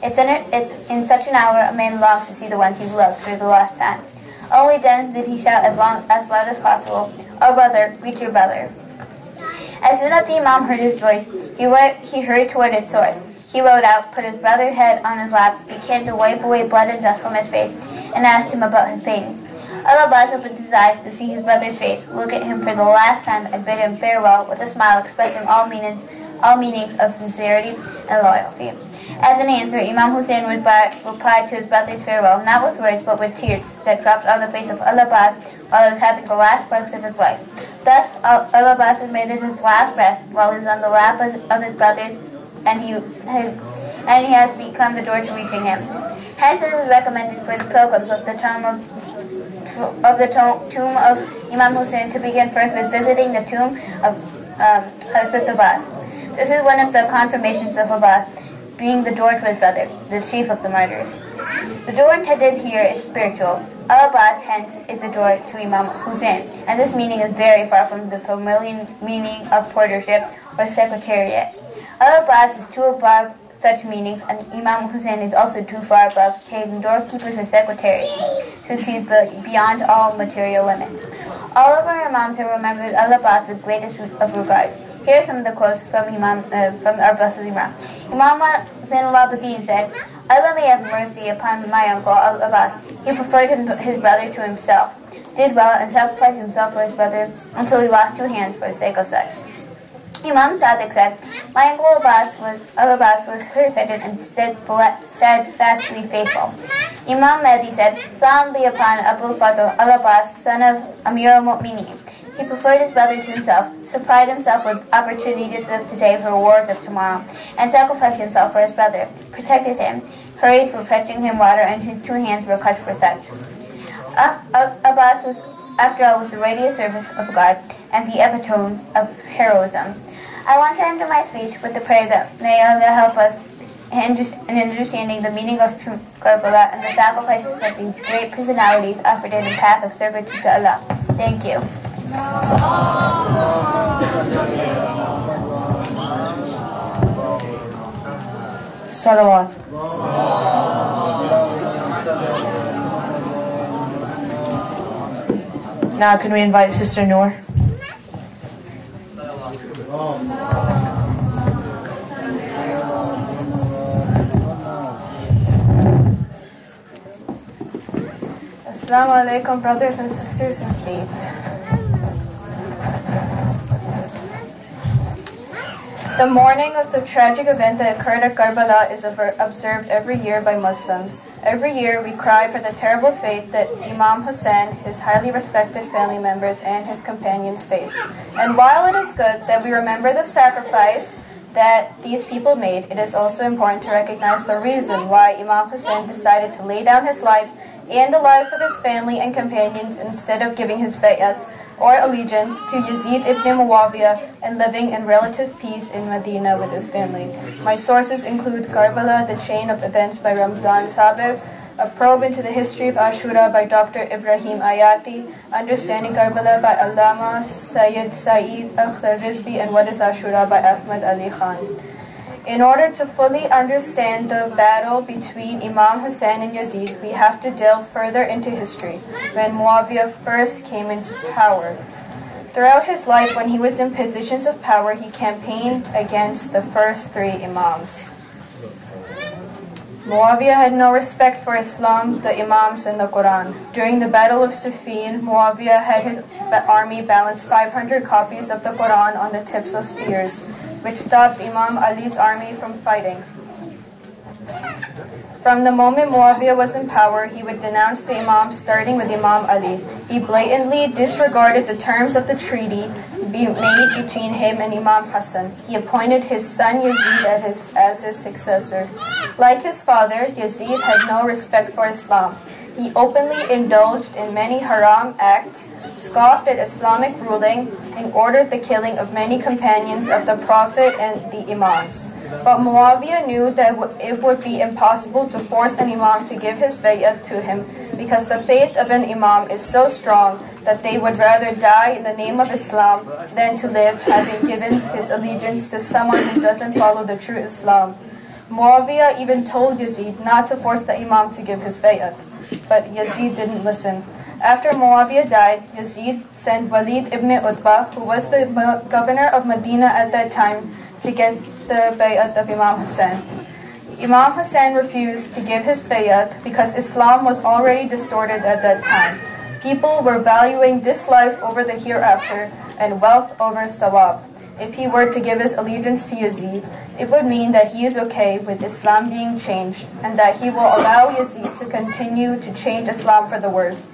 In such an hour, a man longs to see the ones he loves for the last time. Only then did he shout as loud as possible, "O brother, reach your brother." As soon as the Imam heard his voice, he hurried toward its source. He rode out, put his brother's head on his lap, began to wipe away blood and dust from his face, and asked him about his pain. Al-Abbas opened his eyes to see his brother's face, look at him for the last time, and bid him farewell with a smile expressing all meanings of sincerity and loyalty. As an answer, Imam Hussein replied to his brother's farewell, not with words, but with tears that dropped on the face of Al-Abbas while he was having the last breaths of his life. Thus, Al-Abbas has made it his last breath while he is on the lap of his brothers, and he has become the door to reaching him. Hence, it is recommended for the pilgrims of the tomb of Imam Hussein to begin first with visiting the tomb of Hazrat Abbas. This is one of the confirmations of Abbas being the door to his brother, the chief of the martyrs. The door intended here is spiritual. Al-Abbas, hence, is the door to Imam Hussein, and this meaning is very far from the familiar meaning of portership or secretariat. Al-Abbas is too above such meanings, and Imam Hussein is also too far above taking doorkeepers or secretaries, since he is beyond all material limits. All of our Imams have remembered Al-Abbas with greatest of regards. Here are some of the quotes from our blessed Imam. Imam Zainul Abidin said, "Allah may have mercy upon my uncle Al-Abbas. He preferred his brother to himself, did well, and sacrificed himself for his brother until he lost two hands for the sake of such." Imam Sadiq said, my uncle Al-Abbas was clear-sighted and steadfastly faithful. Imam Mahdi said, Salam be upon Abu Fadl Al-Abbas, son of Amir al-Mu'mineen. He preferred his brother to himself, supplied himself with opportunities of today for rewards of tomorrow, and sacrificed himself for his brother, protected him, hurried for fetching him water, and his 2 hands were cut for such. Abbas was, after all, was the radiant service of God and the epitome of heroism. I want to end my speech with the prayer that may Allah help us in understanding the meaning of Karbala and the sacrifices that these great personalities offered in the path of servitude to Allah. Thank you. Salawat. Now can we invite Sister Noor? Assalamu alaikum, brothers and sisters in faith. The mourning of the tragic event that occurred at Karbala is observed every year by Muslims. Every year we cry for the terrible fate that Imam Hussein, his highly respected family members, and his companions faced. And while it is good that we remember the sacrifice that these people made, it is also important to recognize the reason why Imam Hussein decided to lay down his life and the lives of his family and companions instead of giving his bay'at or allegiance to Yazid ibn Muawiyah and living in relative peace in Medina with his family. My sources include Karbala, The Chain of Events by Ramzan Sabir, A Probe into the History of Ashura by Dr. Ibrahim Ayati, Understanding Karbala by Allama Sayyid Saeed Akhtar-Rizvi, and What is Ashura by Ahmad Ali Khan. In order to fully understand the battle between Imam Hussein and Yazid, we have to delve further into history, when Muawiyah first came into power. Throughout his life, when he was in positions of power, he campaigned against the first 3 Imams. Muawiyah had no respect for Islam, the Imams, and the Quran. During the Battle of Siffin, Muawiyah had his army balance 500 copies of the Quran on the tips of spears, which stopped Imam Ali's army from fighting. From the moment Muawiyah was in power, he would denounce the Imams, starting with Imam Ali. He blatantly disregarded the terms of the treaty made between him and Imam Hassan. He appointed his son Yazid as his successor. Like his father, Yazid had no respect for Islam. He openly indulged in many haram acts, scoffed at Islamic ruling, and ordered the killing of many companions of the Prophet and the Imams. But Muawiyah knew that it would be impossible to force an Imam to give his bay'at to him, because the faith of an Imam is so strong that they would rather die in the name of Islam than to live having given his allegiance to someone who doesn't follow the true Islam. Muawiyah even told Yazid not to force the Imam to give his bay'at, but Yazid didn't listen. After Muawiyah died, Yazid sent Walid ibn Utbah, who was the governor of Medina at that time, to get the bay'at of Imam Hussein. Imam Hussein refused to give his bay'at because Islam was already distorted at that time. People were valuing this life over the hereafter and wealth over sawab. If he were to give his allegiance to Yazid, it would mean that he is okay with Islam being changed and that he will allow Yazid to continue to change Islam for the worse.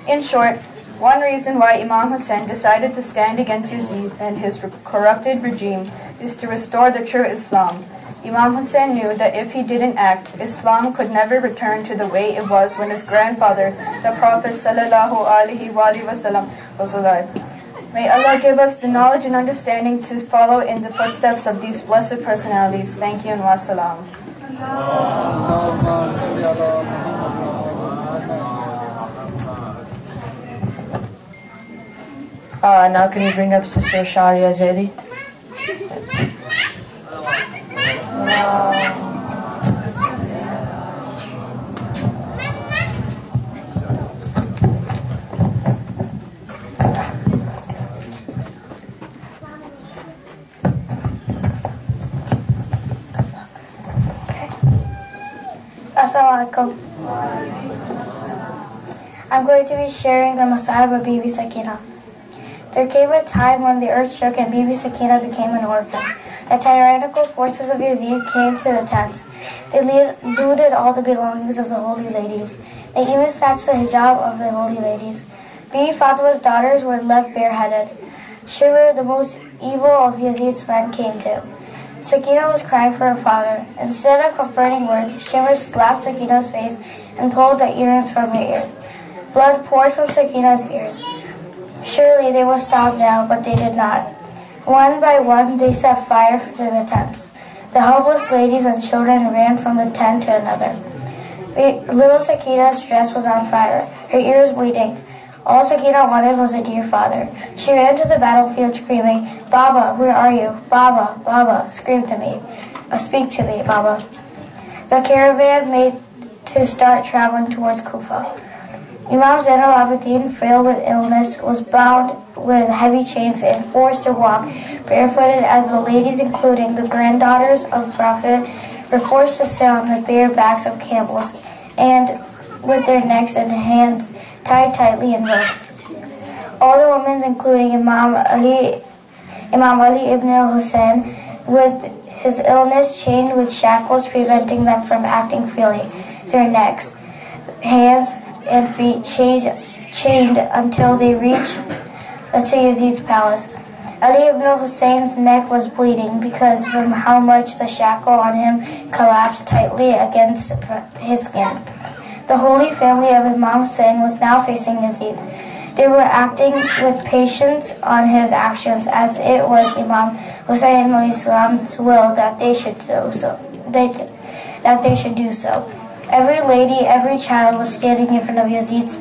In short, one reason why Imam Hussein decided to stand against Yazid and his corrupted regime is to restore the true Islam. Imam Hussein knew that if he didn't act, Islam could never return to the way it was when his grandfather, the Prophet ﷺ, was alive. May Allah give us the knowledge and understanding to follow in the footsteps of these blessed personalities. Thank you and wassalam. Now can you bring up Sister Sharia Zaidi? Assalamualaikum. I'm going to be sharing the Masahib of Bibi Sakina. There came a time when the earth shook and Bibi Sakina became an orphan. The tyrannical forces of Yazid came to the tents. They looted all the belongings of the holy ladies. They even snatched the hijab of the holy ladies. Bibi Fatima's daughters were left bareheaded. Shimr, the most evil of Yazid's men, came too. Sakina was crying for her father. Instead of comforting words, Shimr slapped Sakina's face and pulled the earrings from her ears. Blood poured from Sakina's ears. Surely they would stop now, but they did not. One by one, they set fire to the tents. The helpless ladies and children ran from the tent to another. Little Sakina's dress was on fire, her ears bleeding. All Sakina wanted was a dear father. She ran to the battlefield screaming, "Baba, where are you? Baba, Baba, scream to me. Speak to me, Baba." The caravan made to start traveling towards Kufa. Imam Zain al-Abidin, frail with illness, was bound with heavy chains and forced to walk barefooted as the ladies, including the granddaughters of Prophet, were forced to sit on the bare backs of camels and with their necks and hands tied tightly in ropes. All the women, including Imam Ali ibn al-Hussein, with his illness chained with shackles preventing them from acting freely, their necks, hands, and feet chained until they reached to Yazid's palace. Ali ibn al-Hussein's neck was bleeding because from how much the shackle on him collapsed tightly against his skin. The holy family of Imam Hussein was now facing Yazid. They were acting with patience on his actions, as it was Imam Hussein al-Islam's will that they should do so. Every lady, every child was standing in front of Yazid's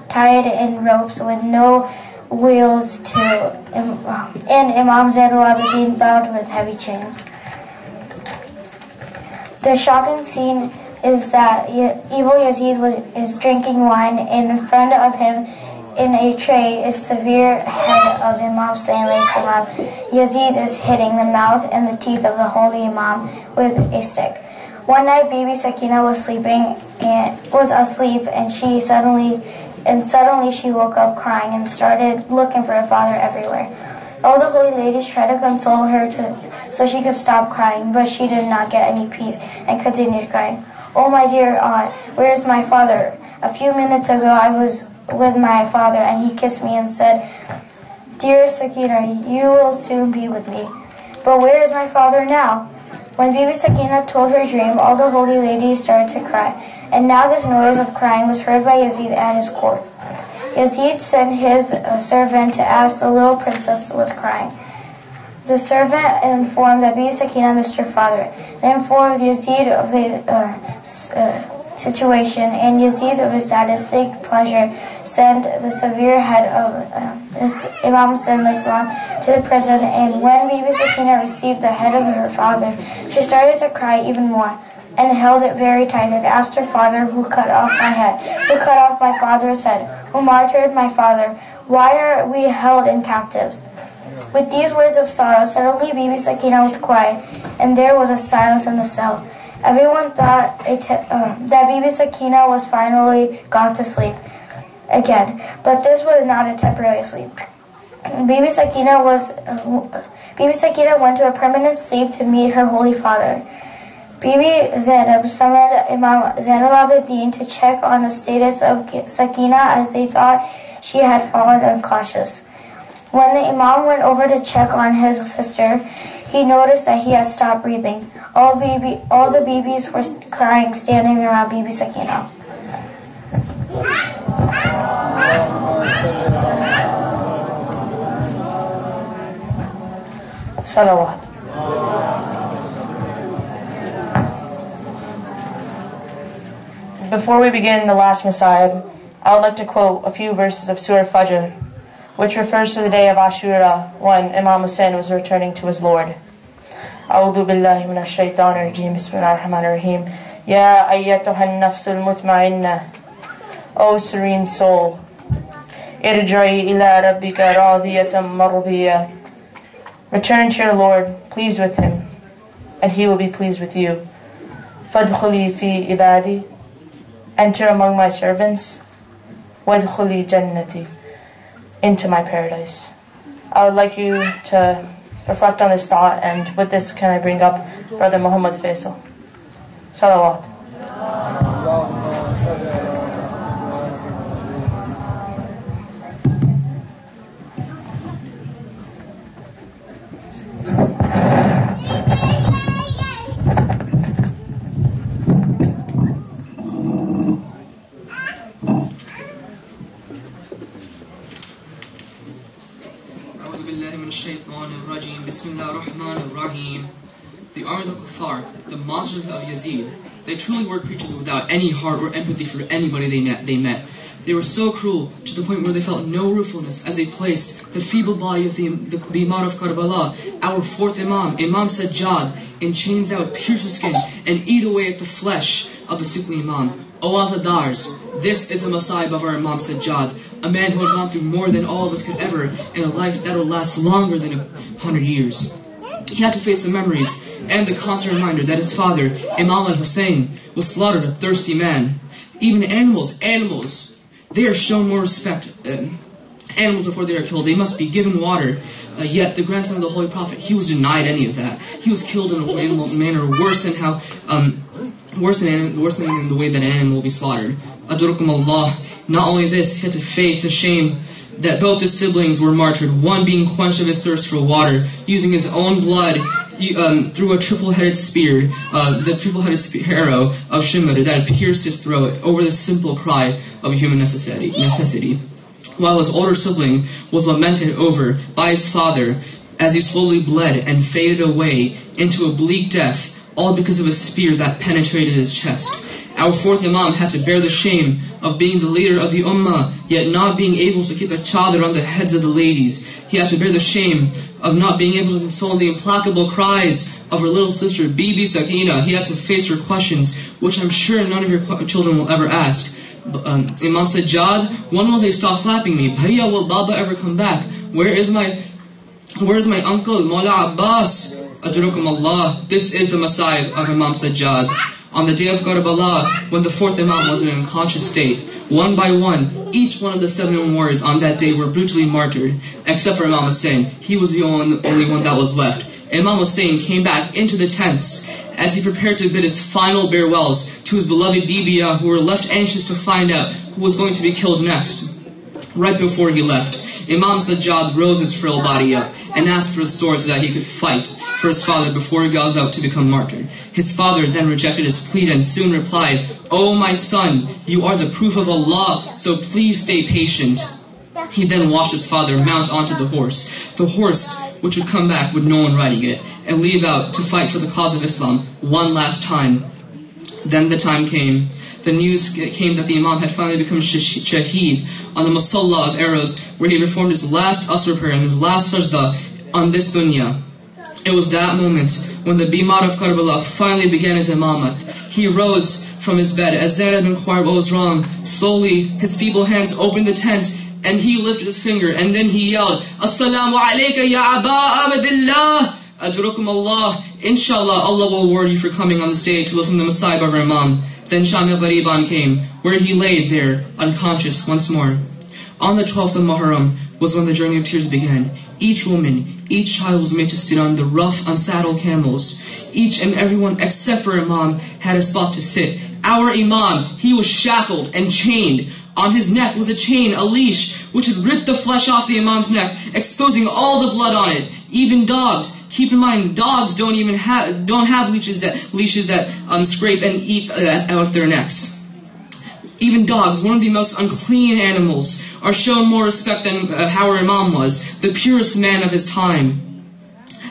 tied in ropes with no wheels and Imam Zain al-Abidin bound with heavy chains. The shocking scene is that evil Yazid is drinking wine, and in front of him in a tray is severe head of Imam Hussein alayhi salam. Yazid is hitting the mouth and the teeth of the holy Imam with a stick. One night, Bibi Sakina was asleep, and suddenly she woke up crying and started looking for her father everywhere. All the holy ladies tried to console her so she could stop crying, but she did not get any peace and continued crying. "Oh, my dear aunt, where is my father? A few minutes ago I was with my father, and he kissed me and said, 'Dear Sakina, you will soon be with me.' But where is my father now?" When Bibi Sakina told her dream, all the holy ladies started to cry, and now this noise of crying was heard by Yazid at his court. Yazid sent his servant to ask the little princess was crying. The servant informed that Bibi Sakina missed her father. They informed Yazid of the situation, and Yazid, of his sadistic pleasure, sent the severe head of Imam Hussein to the prison, and when Bibi Sakina received the head of her father, she started to cry even more, and held it very tight and asked her father, "Who cut off my head? Who cut off my father's head? Who martyred my father? Why are we held in captives?" With these words of sorrow, suddenly Bibi Sakina was quiet, and there was a silence in the cell. Everyone thought that Bibi Sakina was finally gone to sleep again, but this was not a temporary sleep. Bibi Sakina went to a permanent sleep to meet her holy father. Bibi Zainab summoned Imam Zain al-Abidin to check on the status of Sakina, as they thought she had fallen unconscious. When the Imam went over to check on his sister, he noticed that he had stopped breathing. All the babies were crying, standing around Bibi Sakina. Salawat. Before we begin the last Masa'ib, I would like to quote a few verses of Surah Fajr, which refers to the day of Ashura, when Imam Hussein was returning to his Lord. أعوذ بالله من الشيطان الرجيم بسم الله الرحمن الرحيم يا أيتها النفس المطمئنة O serene soul, ارجعي إلى ربك راضية مرضية. Return to your Lord, pleased with Him, and He will be pleased with you. فادخلي في عبادي, enter among my servants. وادخلي Janti, into my paradise. I would like you to reflect on this thought, and with this can I bring up Brother Muhammad Faisal. Salawat. The are the kuffar, the monsters of Yazid. They truly were creatures without any heart or empathy for anybody they met. They were so cruel to the point where they felt no ruefulness as they placed the feeble body of the Imam of Karbala, our fourth Imam, Imam Sajjad, in chains that would pierce his skin and eat away at the flesh of the sickly Imam. O Azadars, this is the Masa'ib of our Imam Sajjad, a man who had gone through more than all of us could ever in a life that will last longer than 100 years. He had to face the memories and the constant reminder that his father, Imam al-Hussein, was slaughtered a thirsty man. Even animals, they are shown more respect. Animals, before they are killed, they must be given water. Yet the grandson of the Holy Prophet, he was denied any of that. He was killed in a manner worse than the way that an animal will be slaughtered. Adurukum Allah. Not only this, he had to face the shame that both his siblings were martyred, one being quenched of his thirst for water, using his own blood through a triple-headed spear, the triple-headed arrow of Shimr that had pierced his throat over the simple cry of human necessity. While his older sibling was lamented over by his father as he slowly bled and faded away into a bleak death, all because of a spear that penetrated his chest. Our fourth Imam had to bear the shame of being the leader of the Ummah, yet not being able to keep a chadar on the heads of the ladies. He had to bear the shame of not being able to console the implacable cries of her little sister, Bibi Sakina. He had to face her questions, which I'm sure none of your children will ever ask. Imam Sajjad, when will they stop slapping me? Bhaiya, will Baba ever come back? Where is my uncle, Mawla Abbas? Ajrukum Allah, this is the Masa'ib of Imam Sajjad. On the day of Karbala, when the fourth Imam was in an unconscious state, one by one, each one of the 7 warriors on that day were brutally martyred, except for Imam Hussein. He was the only one that was left. Imam Hussein came back into the tents as he prepared to bid his final farewells to his beloved Bibiya, who were left anxious to find out who was going to be killed next. Right before he left, Imam Sajjad rose his frail body up and asked for a sword so that he could fight for his father before he goes out to become martyred. His father then rejected his plea and soon replied, "O my son, you are the proof of Allah, so please stay patient." He then watched his father mount onto the horse which would come back with no one riding it, and leave out to fight for the cause of Islam one last time. Then the time came. The news came that the Imam had finally become shaheed on the Musalla of arrows, where he performed his last asr prayer and his last sajda on this dunya. It was that moment when the Bimar of Karbala finally began his imamat. He rose from his bed as Zainab inquired what was wrong. Slowly, his feeble hands opened the tent, and he lifted his finger, and then he yelled, "Assalamu alayka ya Aba Abdillah! Ajrukum Allah! Inshallah, Allah will reward you for coming on this day to listen to the Masa'ib of our Imam." Then Shamil Ghariban came, where he laid there, unconscious once more. On the 12th of Muharram was when the journey of tears began. Each woman, each child was made to sit on the rough, unsaddled camels. Each and everyone except for Imam had a spot to sit. Our Imam, he was shackled and chained. On his neck was a chain, a leash, which had ripped the flesh off the Imam's neck, exposing all the blood on it. Even dogs. Keep in mind, dogs don't have leashes that scrape and eat out their necks. Even dogs, one of the most unclean animals, are shown more respect than how our Imam was, the purest man of his time.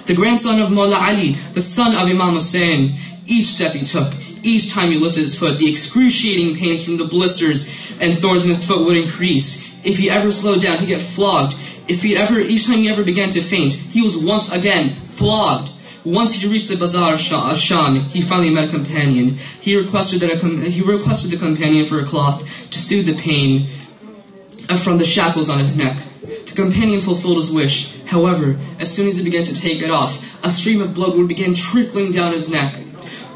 The grandson of Mawla Ali, the son of Imam Hussein, each step he took, each time he lifted his foot, the excruciating pains from the blisters and thorns in his foot would increase. If he ever slowed down, he'd get flogged. Each time he ever began to faint, he was once again flogged. Once he reached the bazaar of Sham, he finally met a companion. He requested the companion for a cloth to soothe the pain from the shackles on his neck. The companion fulfilled his wish. However, as soon as he began to take it off, a stream of blood would begin trickling down his neck.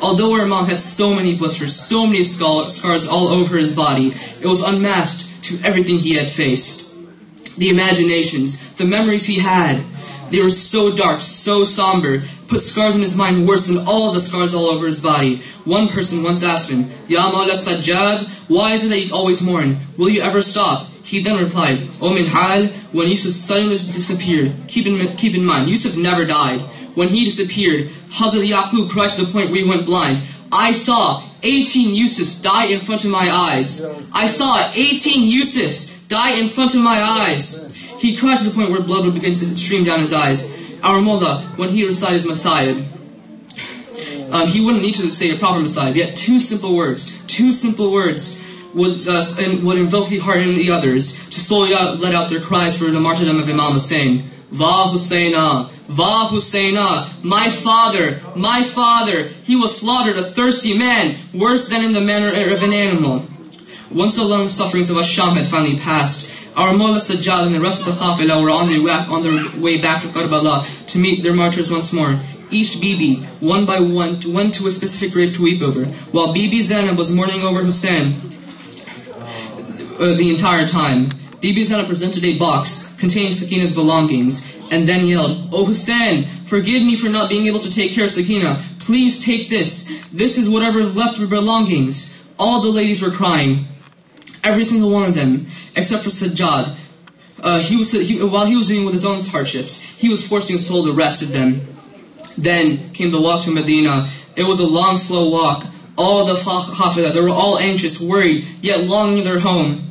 Although our Imam had so many blisters, so many scars all over his body, it was unmasked to everything he had faced. the imaginations, the memories he had. They were so dark, so somber, put scars on his mind worse than all of the scars all over his body. One person once asked him, Ya Mawla Sajjad, why is it that you always mourn? Will you ever stop? He then replied, O min hal, when Yusuf suddenly disappeared, keep in mind, Yusuf never died. When he disappeared, Hazrat Yaqub cried to the point where he went blind. I saw 18 Yusufs die in front of my eyes. I saw 18 Yusufs die in front of my eyes. He cried to the point where blood would begin to stream down his eyes. Our Mullah, when he recited his Messiah, he wouldn't need to say a proper Messiah, yet two simple words would invoke the heart in the others to slowly let out their cries for the martyrdom of Imam Hussein. Va Husseina, Va Husseina, my father, he was slaughtered, a thirsty man, worse than in the manner of an animal. Once the long sufferings of Asham had finally passed, our Mullah Sajjad and the rest of the Qafila were on their way back to Karbala to meet their martyrs once more. Each Bibi, one by one, went to a specific grave to weep over, while Bibi Zainab was mourning over Hussein the entire time. Bibi Zainab presented a box containing Sakina's belongings, and then yelled, "O Hussein, forgive me for not being able to take care of Sakina. Please take this. This is whatever is left of her belongings." All the ladies were crying. Every single one of them, except for Sajjad. While he was dealing with his own hardships, he was forcing to sold the rest of them. Then came the walk to Medina. It was a long, slow walk. All the Qafila, they were all anxious, worried, yet longing their home.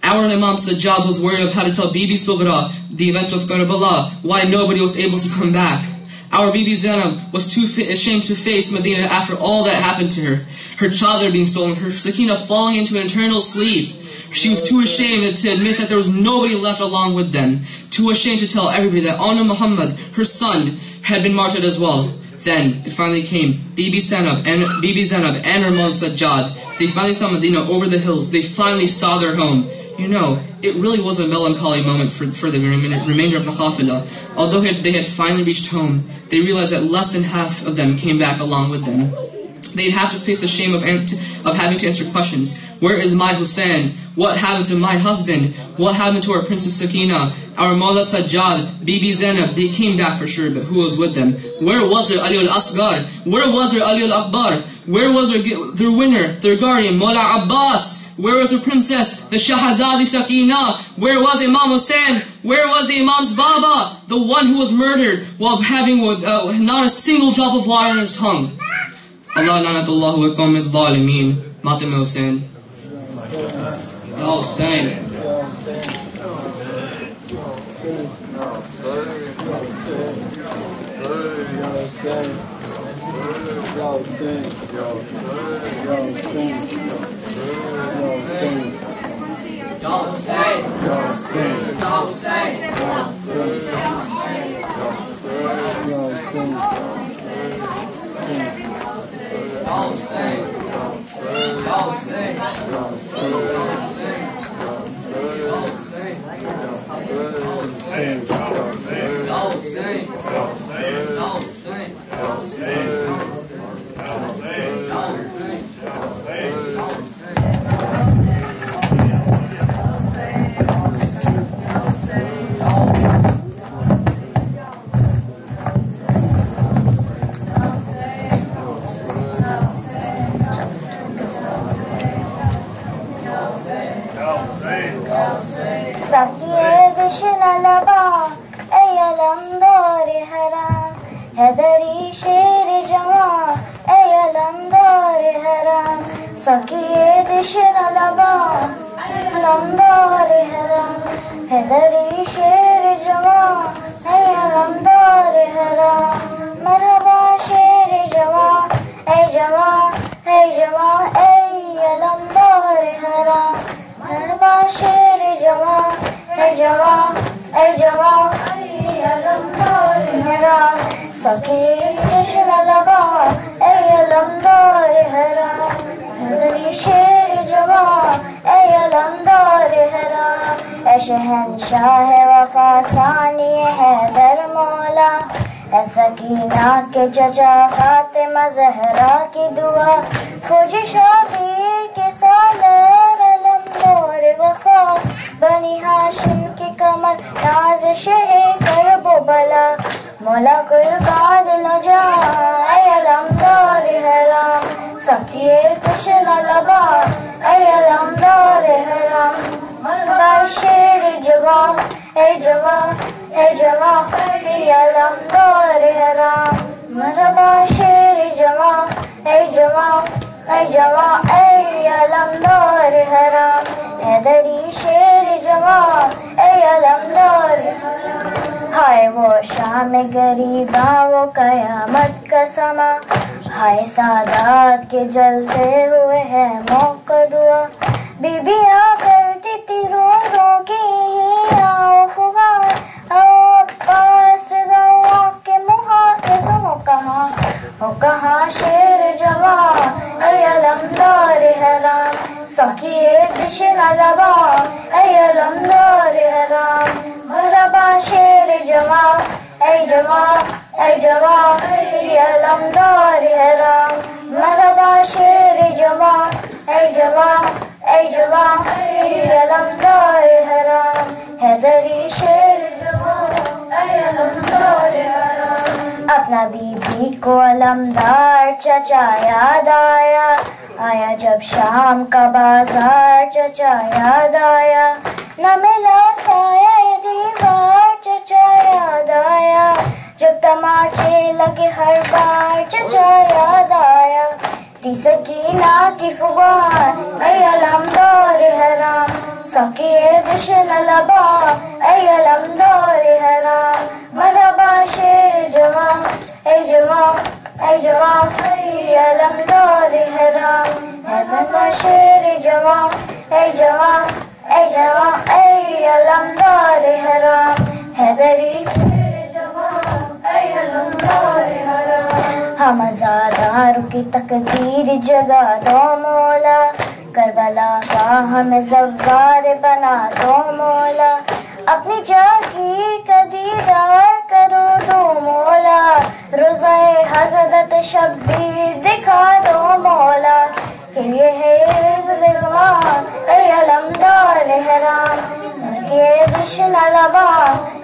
Our Imam Sajjad was worried of how to tell Bibi Sughra the event of Karbala, why nobody was able to come back. Our Bibi Zainab was too ashamed to face Medina after all that happened to her. Her childhood being stolen, her Sakina falling into an eternal sleep. She was too ashamed to admit that there was nobody left along with them. Too ashamed to tell everybody that Anna Muhammad, her son, had been martyred as well. Then it finally came. Bibi Zainab and her mom Sajjad. They finally saw Medina over the hills. They finally saw their home. You know, it really was a melancholy moment for the remainder of the Qafila. Although they had finally reached home, they realized that less than half of them came back along with them. They'd have to face the shame of having to answer questions. Where is my Hussein? What happened to my husband? What happened to our Princess Sakina? Our Mawla Sajjad, Bibi Zainab, they came back for sure, but who was with them? Where was their Ali al-Asghar? Where was their Ali al-Akbar? Where was their winner, their guardian, Mawla Abbas? Where was her princess, the Shahazadi Sakina? Where was Imam Hussein? Where was the Imam's Baba? The one who was murdered while having not a single drop of water in his tongue. Allah lanatullahu wa qawmi al-zalimeen. Matam Hussein. Ya Hussein. शहंशाह वफा सानी हैदर मौला सकीना के चचा फातिमा ज़हरा की दुआ फौज शाबीर के सालार अलम नूर वफा बनी हाशिम की کمر نازش ہے کرب و بلا مولا کوئی قاد نہ جائے علمدار حرام سکیے تشنہ لبا اے علمدار حرام مرحبا شیر جوان اے جوان اے جوان اے علمدار حرام مرحبا شیر جوان اے جوان اے جوان اے علمدار حرام حیدری شیر جوان اے علمدار حرام ہائے وہ شام غریباں وہ قیامت کا سما ہائے سادات کے جلتے ہوئے ہے موقع دعا بیبیاں کرتی تھی روزوں کی ہی آؤ خوار آؤ پاس رضاؤں کے محافظ ہو کہاں شیر جوان اے علمدار حرام سکیے تشنہ لبا اے علمدار حرام مرحبا شیر جوان اے جوان اے جوان اے علمدار حرام مرحبا شیر جوان اے جوان اے جوان اے علمدار حرام حیدری شیر جوان اے علمدار حرام اپنا بی بی کو علمدار چچا یاد آیا جب شام کا بازار چچا یاد آیا نہ ملا سایہ دیوار چچا یاد آیا جب تماچے لگے ہر بار چچا یاد آیا تی سکینہ کی فغان اے علمدار حرام سکیے تشنہ لبا اے علمدار حرام مرحبا شیر جوان اے جوان اے جوان اے علمدار حرام مرحبا شیر جوان اے جوان اے جوان اے علمدار حرام حیدری شیر جوان اے علمدار حرام ہم آزاداروں کی تقدیر جگا دو مولا کربلا کا ہمیں زوار بنا دو مولا اپنی جاگیر کا دیدار کرو دو مولا روزہ حضرت شبیر دکھا دو مولا کہ یہ ہے زمان اے علمدار حرام کہ تشنہ لبا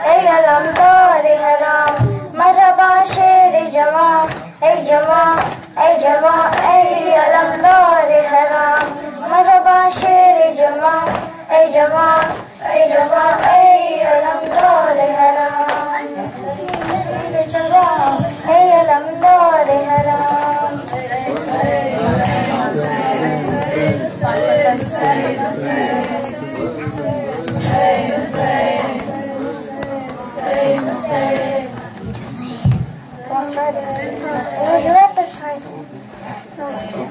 اے علمدار حرام مرحبا شیر جوان اے جوان اے جوان اے علمدار حرام مرحبا شیر جوان اے جوان اے جوان اے علمدار حرام جوان اے علمدار حرام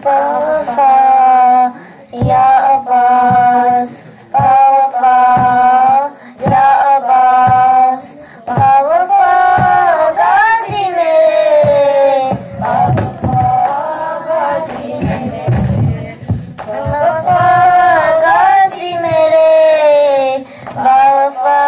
وفا یا عباس وفا یا عباس وفا غازی میرے وفا غازی میرے وفا غازی میرے وفا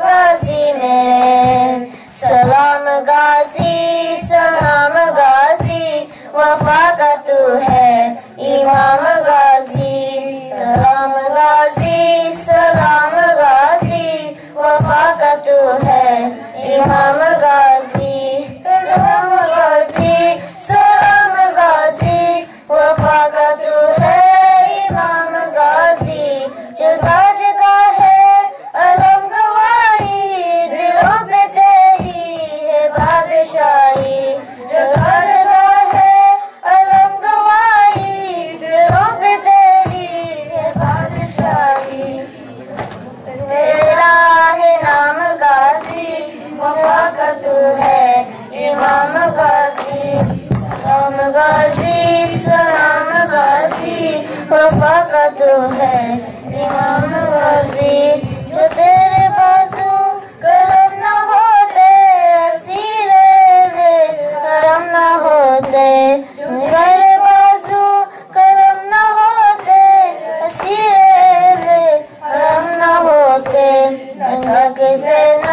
غازی میرے سلام غازی سلام غازی وفا کا تو ہے امام غازی سلام غازی سلام غازی وفا کا تو ہے امام غازی سلام غازی سلام غازی وفا کا تو ہے امام غازی جگہ جگہ ہے علم گواہی دلوں پہ تیری ہے بادشاہی جگہ جگہ ہے علم گواہی دلوں پہ تیری ہے بادشاہی تیرا ہے نام غازی وفا کا تو ہے امام غازی سلام غازی سلام غازی وفا کا تو ہے امام غازی جو تیرے بازو کرم نہ ہوتے اسیر کرم نہ ہوتے تیرے بازو کرم نہ ہوتے اسیر کرم نہ ہوتے کے زینب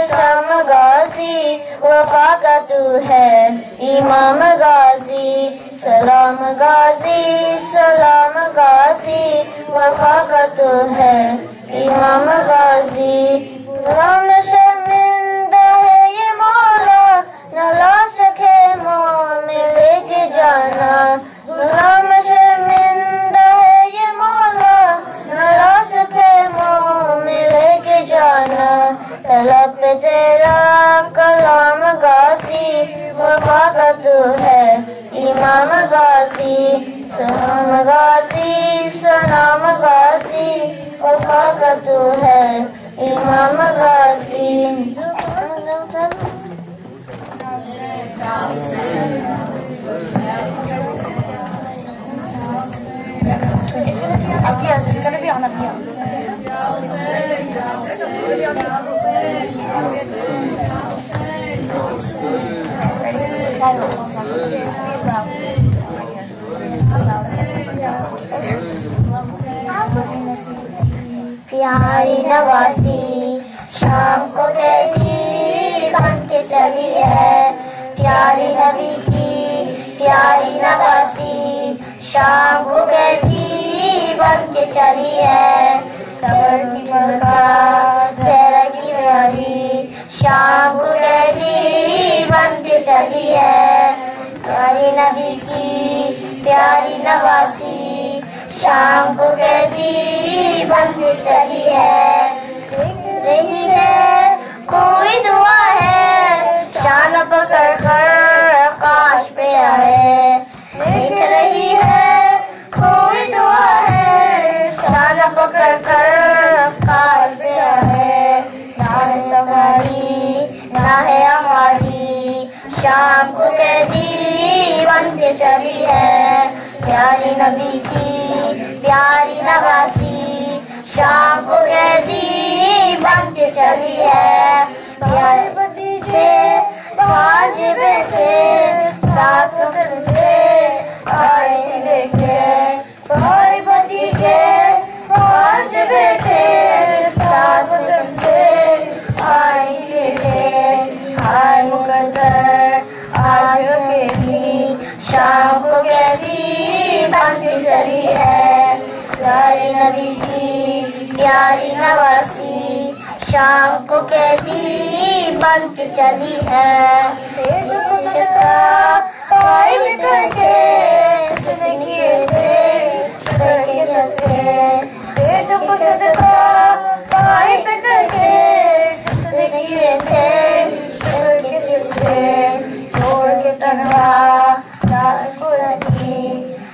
شام غازی وفا کا تو ہے امام غازی سلام غازی سلام غازی وفا کا تو ہے امام غازی غلام شرمندہ ہے یہ مولا نہ لا سکے منہ میں لے کے جانا غلام شرمندہ ہے یہ مولا نہ لا سکے منہ میں لے کے جانا طلب پہ تیرا کلام غازی وفا کا تو ہے امام غازی سلام غازی سلام غازی وفا کا تو ہے امام غازی It's gonna be on appeal. پیاری نواسی شام کو کیسی بن کے چلی ہے پیاری نبی کی پیاری نواسی شام کو کیسی بن کے چلی ہے صبر کی برکا زہرا کی پیاری شام کو کیسی بن کے چلی ہے پیاری نبی کی پیاری نواسی شام کو کیسی بن کے چلی ہے رہی ہے کوئی دعا ہے شان پکڑ کر کاش پہ آئے دیکھ رہی ہے کوئی دعا ہے شان پکڑ کر کاش پہ آئے نہ ہے سواری نہ ہے ہماری شام کو کیسی بن کے چلی ہے پیاری نبی کی پیاری نواسی شام کو کیسی بن کے چلی ہے پیارے بھتیجے پانچ بیٹے سات قطر سے آئے دیکھے پیارے بھتیجے پانچ بیٹے سات قطر سے آئے دیکھے آئے مقدر آج اکیلی شام کو کیسی بن کے چلی ہے پیاری نبی کی پیاری نواسی شام کو کیسی بن کے چلی ہے کر کے کیے تھے پیٹوں کو صدقہ پائی پہ کر کے کیے تھے چھوڑ کے تنہا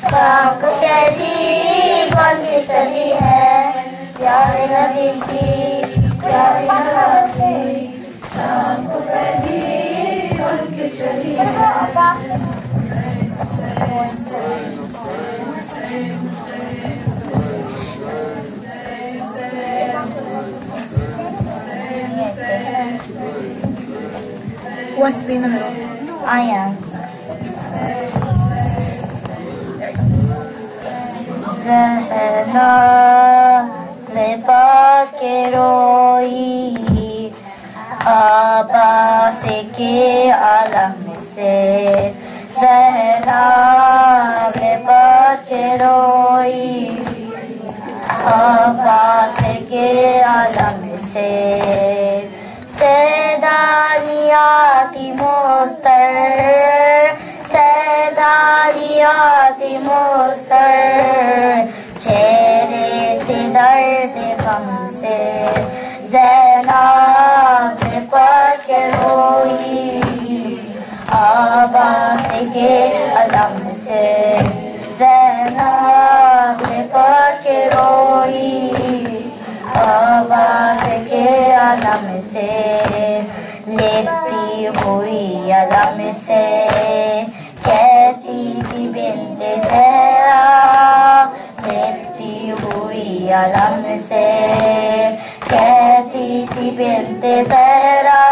شام کو کیسی بن کے چلی ہے پیارے نبی کی پیاری نواسی شام کو کیسی بن کے چلی ہے Who wants to be in the middle? I am. Zahra لبا کے روئی عباس کے عالم سے زہرا لبا کے روئی عباس کے عالم سے سیدانیاتی مستر سیدانیاتی مستر چہرے سے درد غم سے زینب پاک روئی عباس کے علم سے زینب پاک روئی عباس کے علم سے لیپتی ہوئی علم سے کہتی تھی بنت زہرا لیپتی ہوئی علم سے کہتی تھی بنت زہرا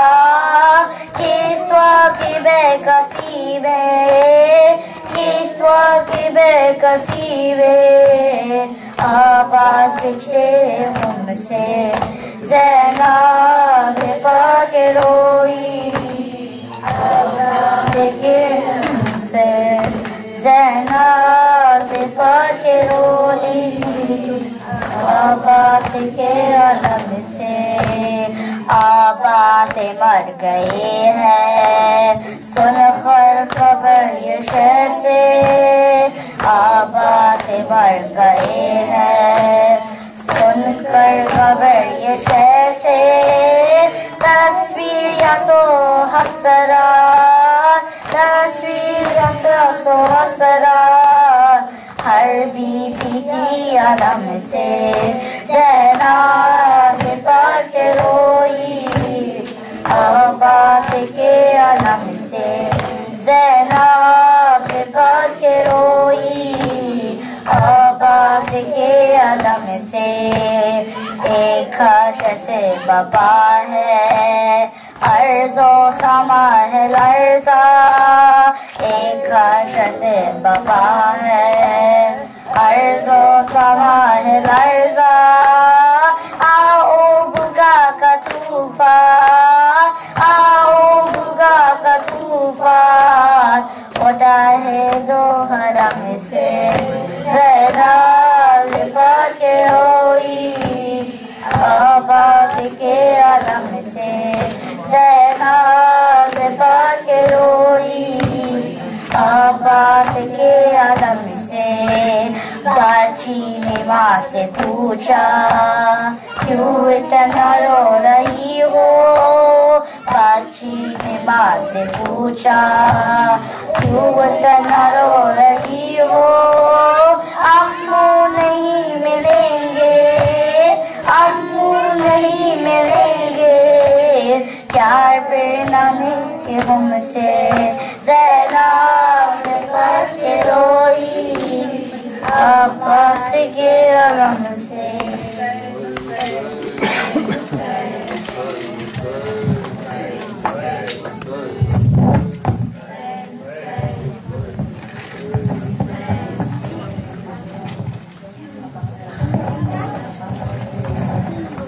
کسوہ کی بے کسی میں کسوہ کی بے کسی میں آواز بچھڑے ہم سے زینب پاک روئی سے زینب پاک روئی عباس کے علم سے آبا سے مر گئے ہیں سن کر خبر یہ شہر سے آبا سے مر گئے ہیں سن کر خبر یہ شہر سے تصویر یا سو حسرا تصویر یا سو حسرا ہر بی بی کی علم سے زینب پاک کے روئی عباس کے علم سے زینب پاک کے روئی عباس کے علم سے ایک خش سے بپا ہے عرض و سما ہے لرزا ایک خش سے بپا ہے عرض و سما ہے لرزا آؤ بگا کا طوفان آؤ بگا کا طوفان خدا ہے دو حرم سے زینب پاک کے ہوئی عباس کے علم سے زینب پاک کے روئی عباس کے علم سے باچی نے ماں سے پوچھا کیوں اتنا رو رہی ہو باچی نے ماں سے پوچھا کیوں اتنا رو رہی ہو امو نہیں ملیں گے امو نہیں ملیں گے پیار پھر نانے کے ہم سے زینب کر کے روئی عباس کے علم سے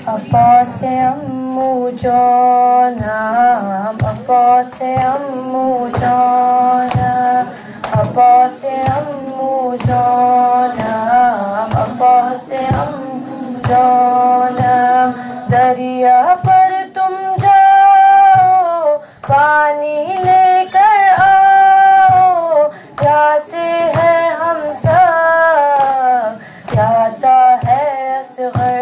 عباس امو جانم عباس امو جانم عباس امو جانم عباس امو جانم دریا پر تم جاؤ پانی لے کر آؤ پیاسے ہیں ہم سب پیاسا ہے اصغر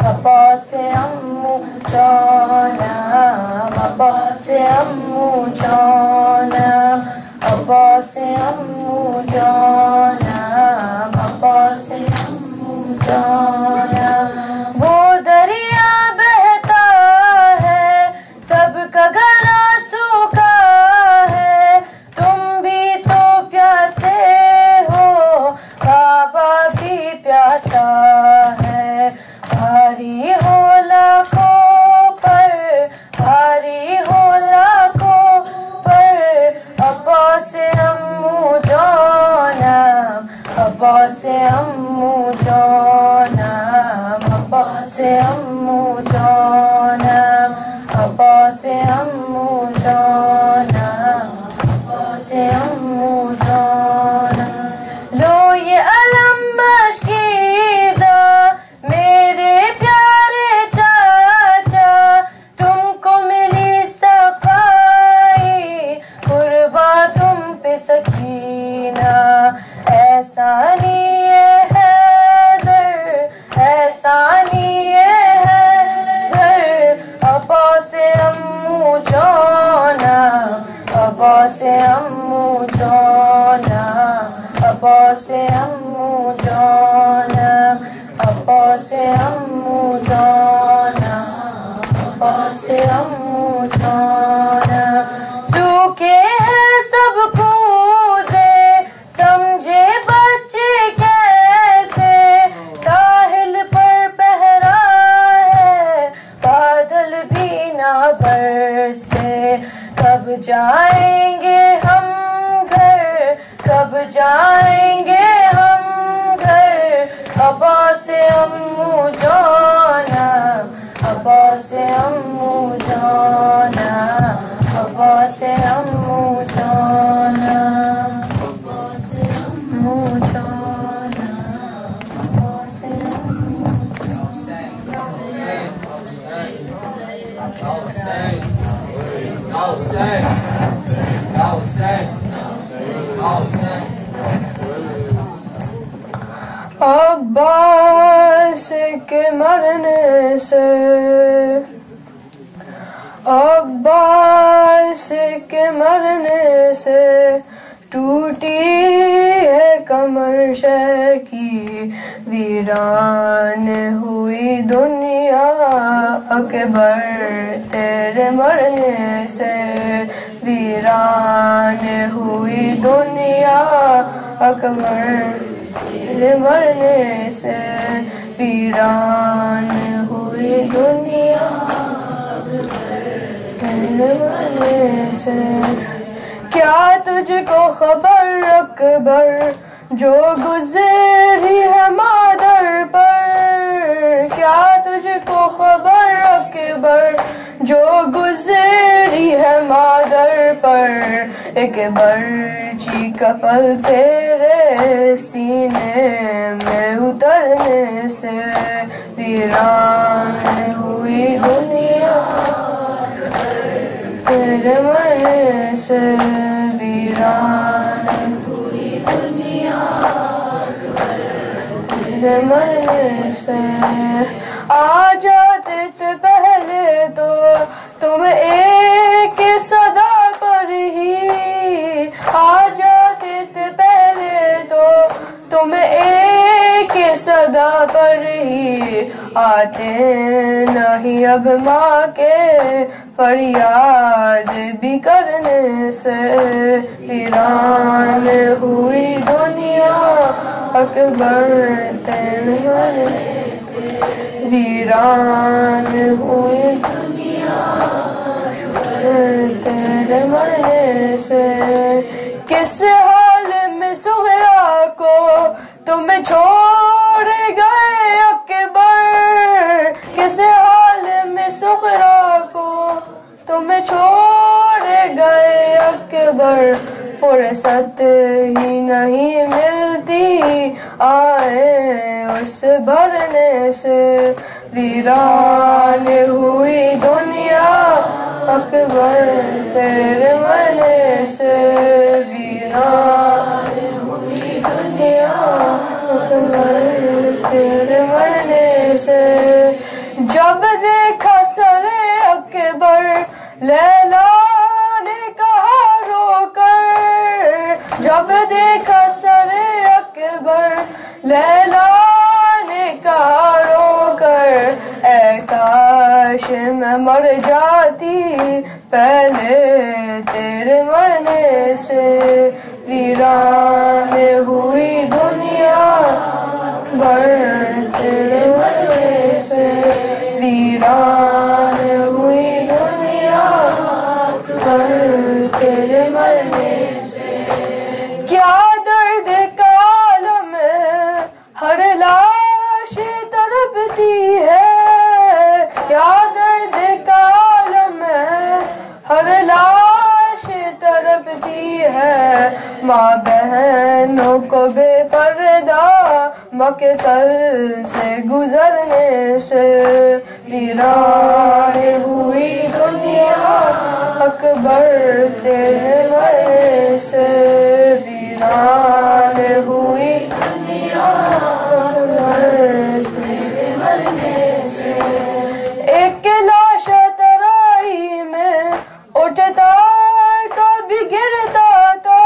عباس امو جانم عباس امو جانم عباس امو جانم عباس امو جانم وہ دریا بہتا ہے سب کا گلا سوکھا ہے تم بھی تو پیاسے ہو بابا بھی پیاسا ہے بھاری ہو لاکھوں پر بھاری ہو لاکھوں پر عباس امو جانم عباس امو جانم عباس امو جانم عباس امو جانم عباس امو جانم لو یہ علم مشکیزہ میرے پیارے چاچا تم کو ملی صفائی قربا تم پہ سکینہ احسانی حیدر احسانی حیدر عباس امو جانم عباس امو جانم عباس امو جانم عباس امو جانم عباس امو جانم سوکھے ہیں سب کوزے سمجھے بچے کیسے ساحل پر پہرا ہے بادل بھی نہ برسے کب جائیں گے ہم گھر کب جائیں گے ہم گھر عباس امو جانم عباس امو جانم عباس امو جانم عباس امو جانم عباس امو عباس کے مرنے سے عباس کے مرنے سے ٹوٹی ہے کمر شہ کی ویران ہوئی دنیا اکبر تیرے مرنے سے ویران ہوئی دنیا اکبر تیرے مرنے سے ویران ہوئی دنیا تیرے مرنے سے کیا تجھ کو خبر اکبر جو گزری ہے مادر پر کیا تجھ کو خبر اکبر جو گزری ہے مادر پر ایک برچی کفل تیرے سینے میں اترنے سے ویران ہوئی دنیا تیرے مرنے سے ویران ہوئی دنیا تیرے مرنے سے آ جاتے تھے پہلے تو تم ایک صدا پر ہی آ جاتے تھے پہلے تو تم ایک صدا پر ہی آتے نہیں اب ماں کے فریاد بھی کرنے سے ویران ہوئی دنیا اکبر تیرے مرنے سے ویران ہوئی دنیا اکبر تیرے مرنے سے کس حال میں صغرا کو تم چھوڑ گئے اکبر کس حال میں صغرا کو تم چھوڑ گئے اکبر فرصت ہی نہیں ملتی آئے اس بھرنے سے ویران ہوئی دنیا اکبر تیرے مرنے سے ویران ہوئی دنیا اکبر تیرے مرنے سے جب دیکھا سر اکبر لیلا نے کہا رو کر جب دیکھا سر اکبر لیلا نے کہا رو کر اے کاش میں مر جاتی پہلے تیرے مرنے سے ویران ہوئی دنیا اکبر تیرے مرنے سے ویران ہوئی دنیا اکبر تیرے مرنے سے کیا درد کا عالم ہے ہر لاش تڑپتی ہے کیا درد کا عالم ہے ہر لاش تڑپتی ہے ماں بہنوں کو بے پردہ مقتل سے گزرنے سے ویران ہوئی دنیا اکبر تیرے مرنے سے ویران ہوئی دنیا اکبر تیرے مرنے سے ایک لاش ترائی میں اٹھتا کبھی گرتا تھا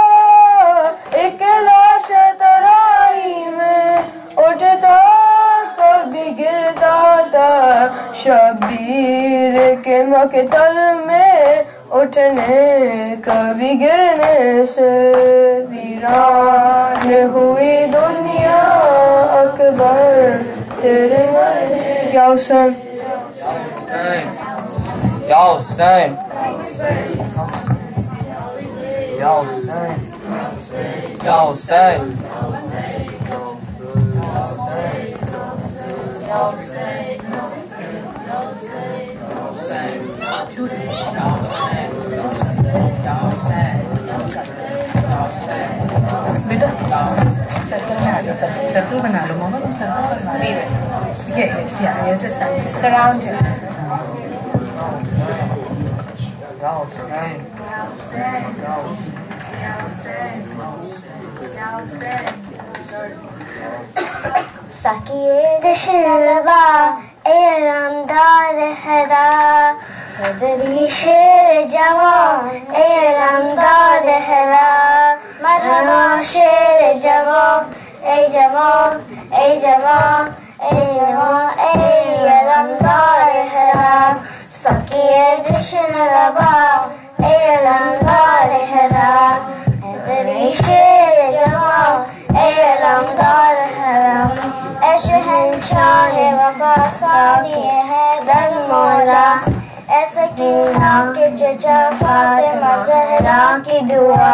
ایک لاش ترائی میں اٹھتا کبھی گرتا تھا شبیر کے مقتل میں اٹھنے کبھی گرنے سے ویران ہوئی دنیا اکبر تیرے مرنے یا حسین یا حسین یا حسین یا حسین بیٹا سرکل میں آ جاؤ سرکل بنا لو ماما تم سرکل بنا لو just around him Sakiye dışarıba eylemdar hera Kadri şer ceva eylemdar hera Merhaba şer ceva ey ceva ey ceva ey ceva eylemdar hera Sakiye dışarıba eylemdar hera Kadri şer ceva eylemdar hera शहंशाह वफा सानी है दर मौला ऐसा कीना के चचा फातिमा ज़हरा की दुआ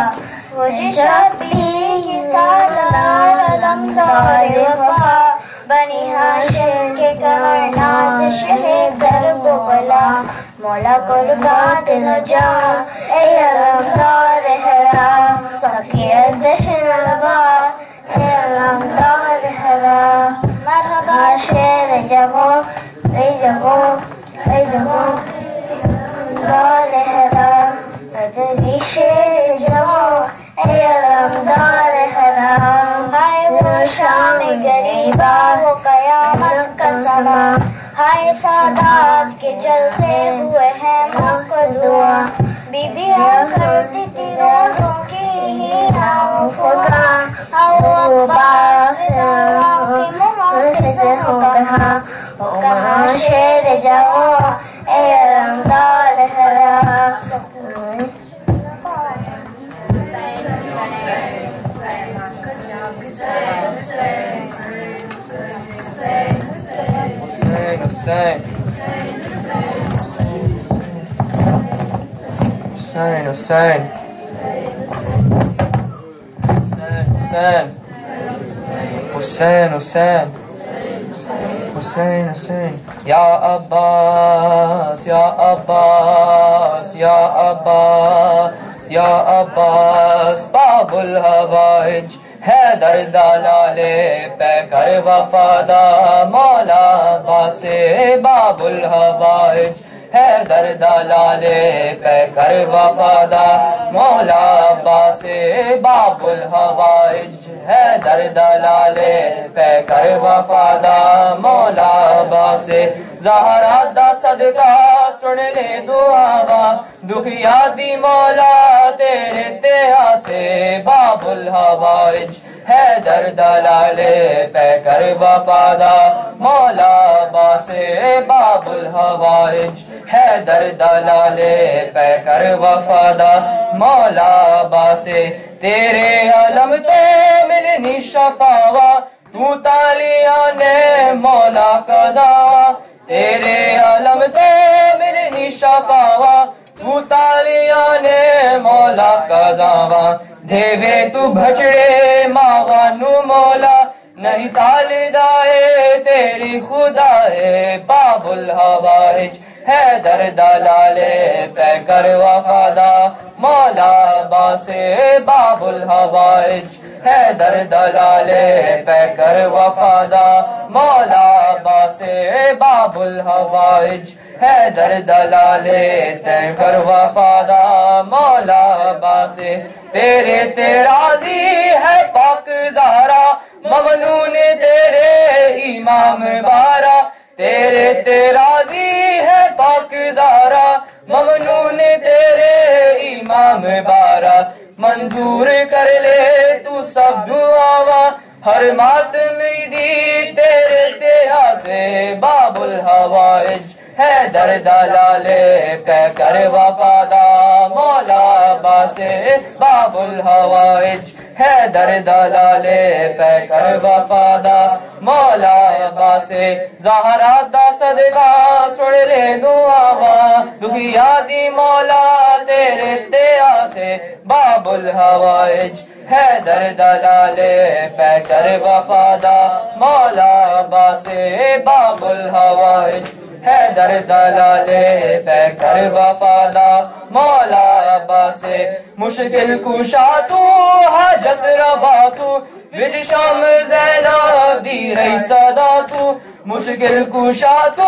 मुझे शफी की सालार अलमदार वफा बनी हाशिम के कमर नाज़िश है दर बोला मौला कुर्बात न जा ए अलमदार हरा सखियत दशनवा ए अलमदार हरा مرحبا شیر جواب ای جواب ای جواب دار حرام بدری شیر جواب ای علمدار حرام ہائے وہ شام غریبا وہ قیامت کا سما ہائے سادات کے جلتے ہوئے ہیں ملک دعا بیبیاں کرتی تھی روزوں کی ہی نام فکا او باس سے ہو کہاں شیر جاؤ اے علمدار حرا Hussein, Ya Abbas, Ya Abbas, Ya Abbas, Ya Abbas, Babul Hawaij, Haidar Dalale, Pekar Wafada, Maula Abbas, Babul Hawaij, Haidar Dalale, Pekar Wafada, Maula Abbas, Babul Hawaij, Haidar Dalale, Pekar Wafada, Maula Abbas, Zahra da sadqa sun le duawa, Dukhiya di Maula tere teha se, Babul Hawaij, Haidar Dalale, Pekar Wafada, Maula Abbas, Babul Hawaij, Haidar Dalale, Pekar Wafada, Maula Abbas, Tere alam te milni shafawa, Tu taliyan ne Maula kazawa, Tere alam te milni shafawa, Tu taliyan ne Maula kazawa, Deve tu bhajde mawanu Maula, Nahi talidaye teri khudaye, Babul Hawaij, Haidar Dalale, Pekar Wafada, Maula Abbas, Babul Hawaij, Haidar Dalale, Pekar Wafada, Maula Abbas, Babul Hawaij, Haidar Dalale, Pekar Wafada, Maula Abbas, Tere terazi hai pak Zahra, Mamnoon tere Imam Bara, Tere terazi hai pak Zahra, Mamnoon tere Imam Bara, Manzoor kar le tu sab duawa, har maatam di tere teha se, Babul Hawaij, Haidar Dalale, Pekar Wafada, Maula Abbas, Babul Hawaij, Haidar Dalale, Pekar Wafada, Maula Abbas, Zahra da sadqa sun le duawa, Dukhiya di Maula tere teha se, Babul Hawaij, Haidar Dalale, Pekar Wafada, Maula Abbas, Babul Hawaij, Haidar Dalale, Pekar Wafada, Maula Abbas, Mushkil kusha tu, hajat rava tu, Vij Sham Zainab di rahi sada tu, Mushkil kusha tu,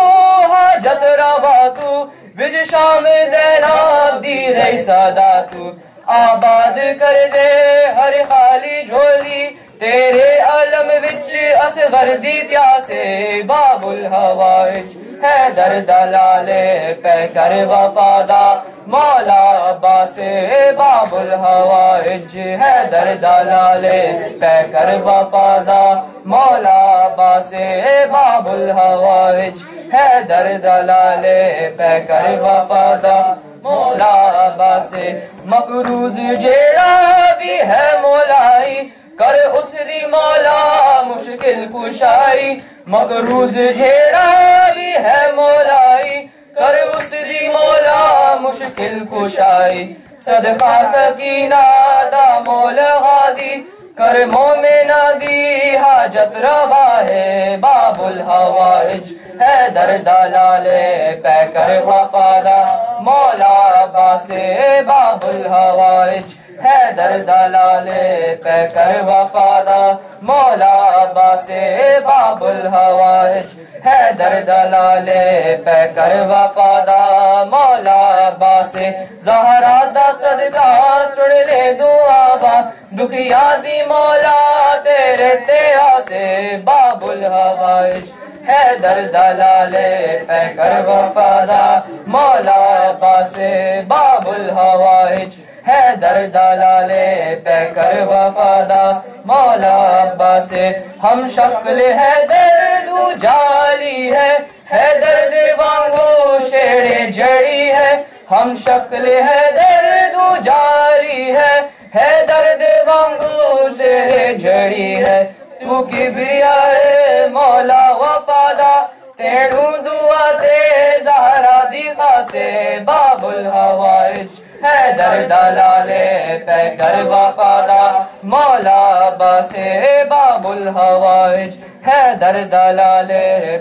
hajat rava tu, وج شام زینب دی رہی صدا تو آباد کر دے ہر خالی جھولی تیرے علم وچ اصغر دی پیاسے باب الحوائج حیدر دلال پہ کر وفادا مولا عباس باب الحوائج حیدر دلال پہ کر وفادا مولا عباس باب الحوائج حیدر دلال پہ کر وفادا مولا عباس مقروض جیڑا بھی ہے مولائی کر اس دی مولا مشکل کشائی مقروض جیڑا بھی ہے مولائی کر اس دی مولا مشکل کشائی صدقہ سکینہ دا مول غازی کر مومنہ دی حاجت روا ہے باب الحوائج حیدر دلال پہ کر وفادا مولا عباس باب الحوائج حیدر دلال پہ کر وفادا مولا عباس باب الحوائج حیدر دلال پہ کر وفادا مولا عباس زہرا دا صدقہ سن لے دعا دکھیا دی مولا تیرے تیا سے باب الحوائج حیدر دلال پہ کر وفادا مولا عباس باب الحوائج حیدر دلال پہ کر وفادا مولا عباس ہم شکل حیدر دو جالی ہے حیدر دے وانگو شیڑے جڑی ہے ہم شکل حیدر دو جالی ہے حیدر دے وانگو شیڑے جڑی ہے تو کبریا ہے مولا وفادا تیڑوں دعا تے زہرا دی خاصے باب الحوائج حیدر دلال پہ کر وفادا مولا عباس باب الحوائج حیدر دلال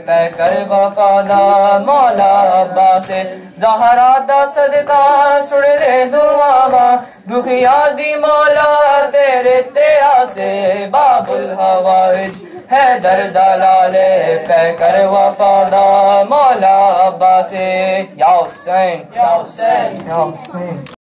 پہ کر وفادا مولا عباس زہرا دا صدقہ سن لے دعا دکھیا دی مولا تیرے تیا سے باب الحوائج حیدر دلال پہ کر وفادا مولا عباس یا حسین یا حسین یا حسین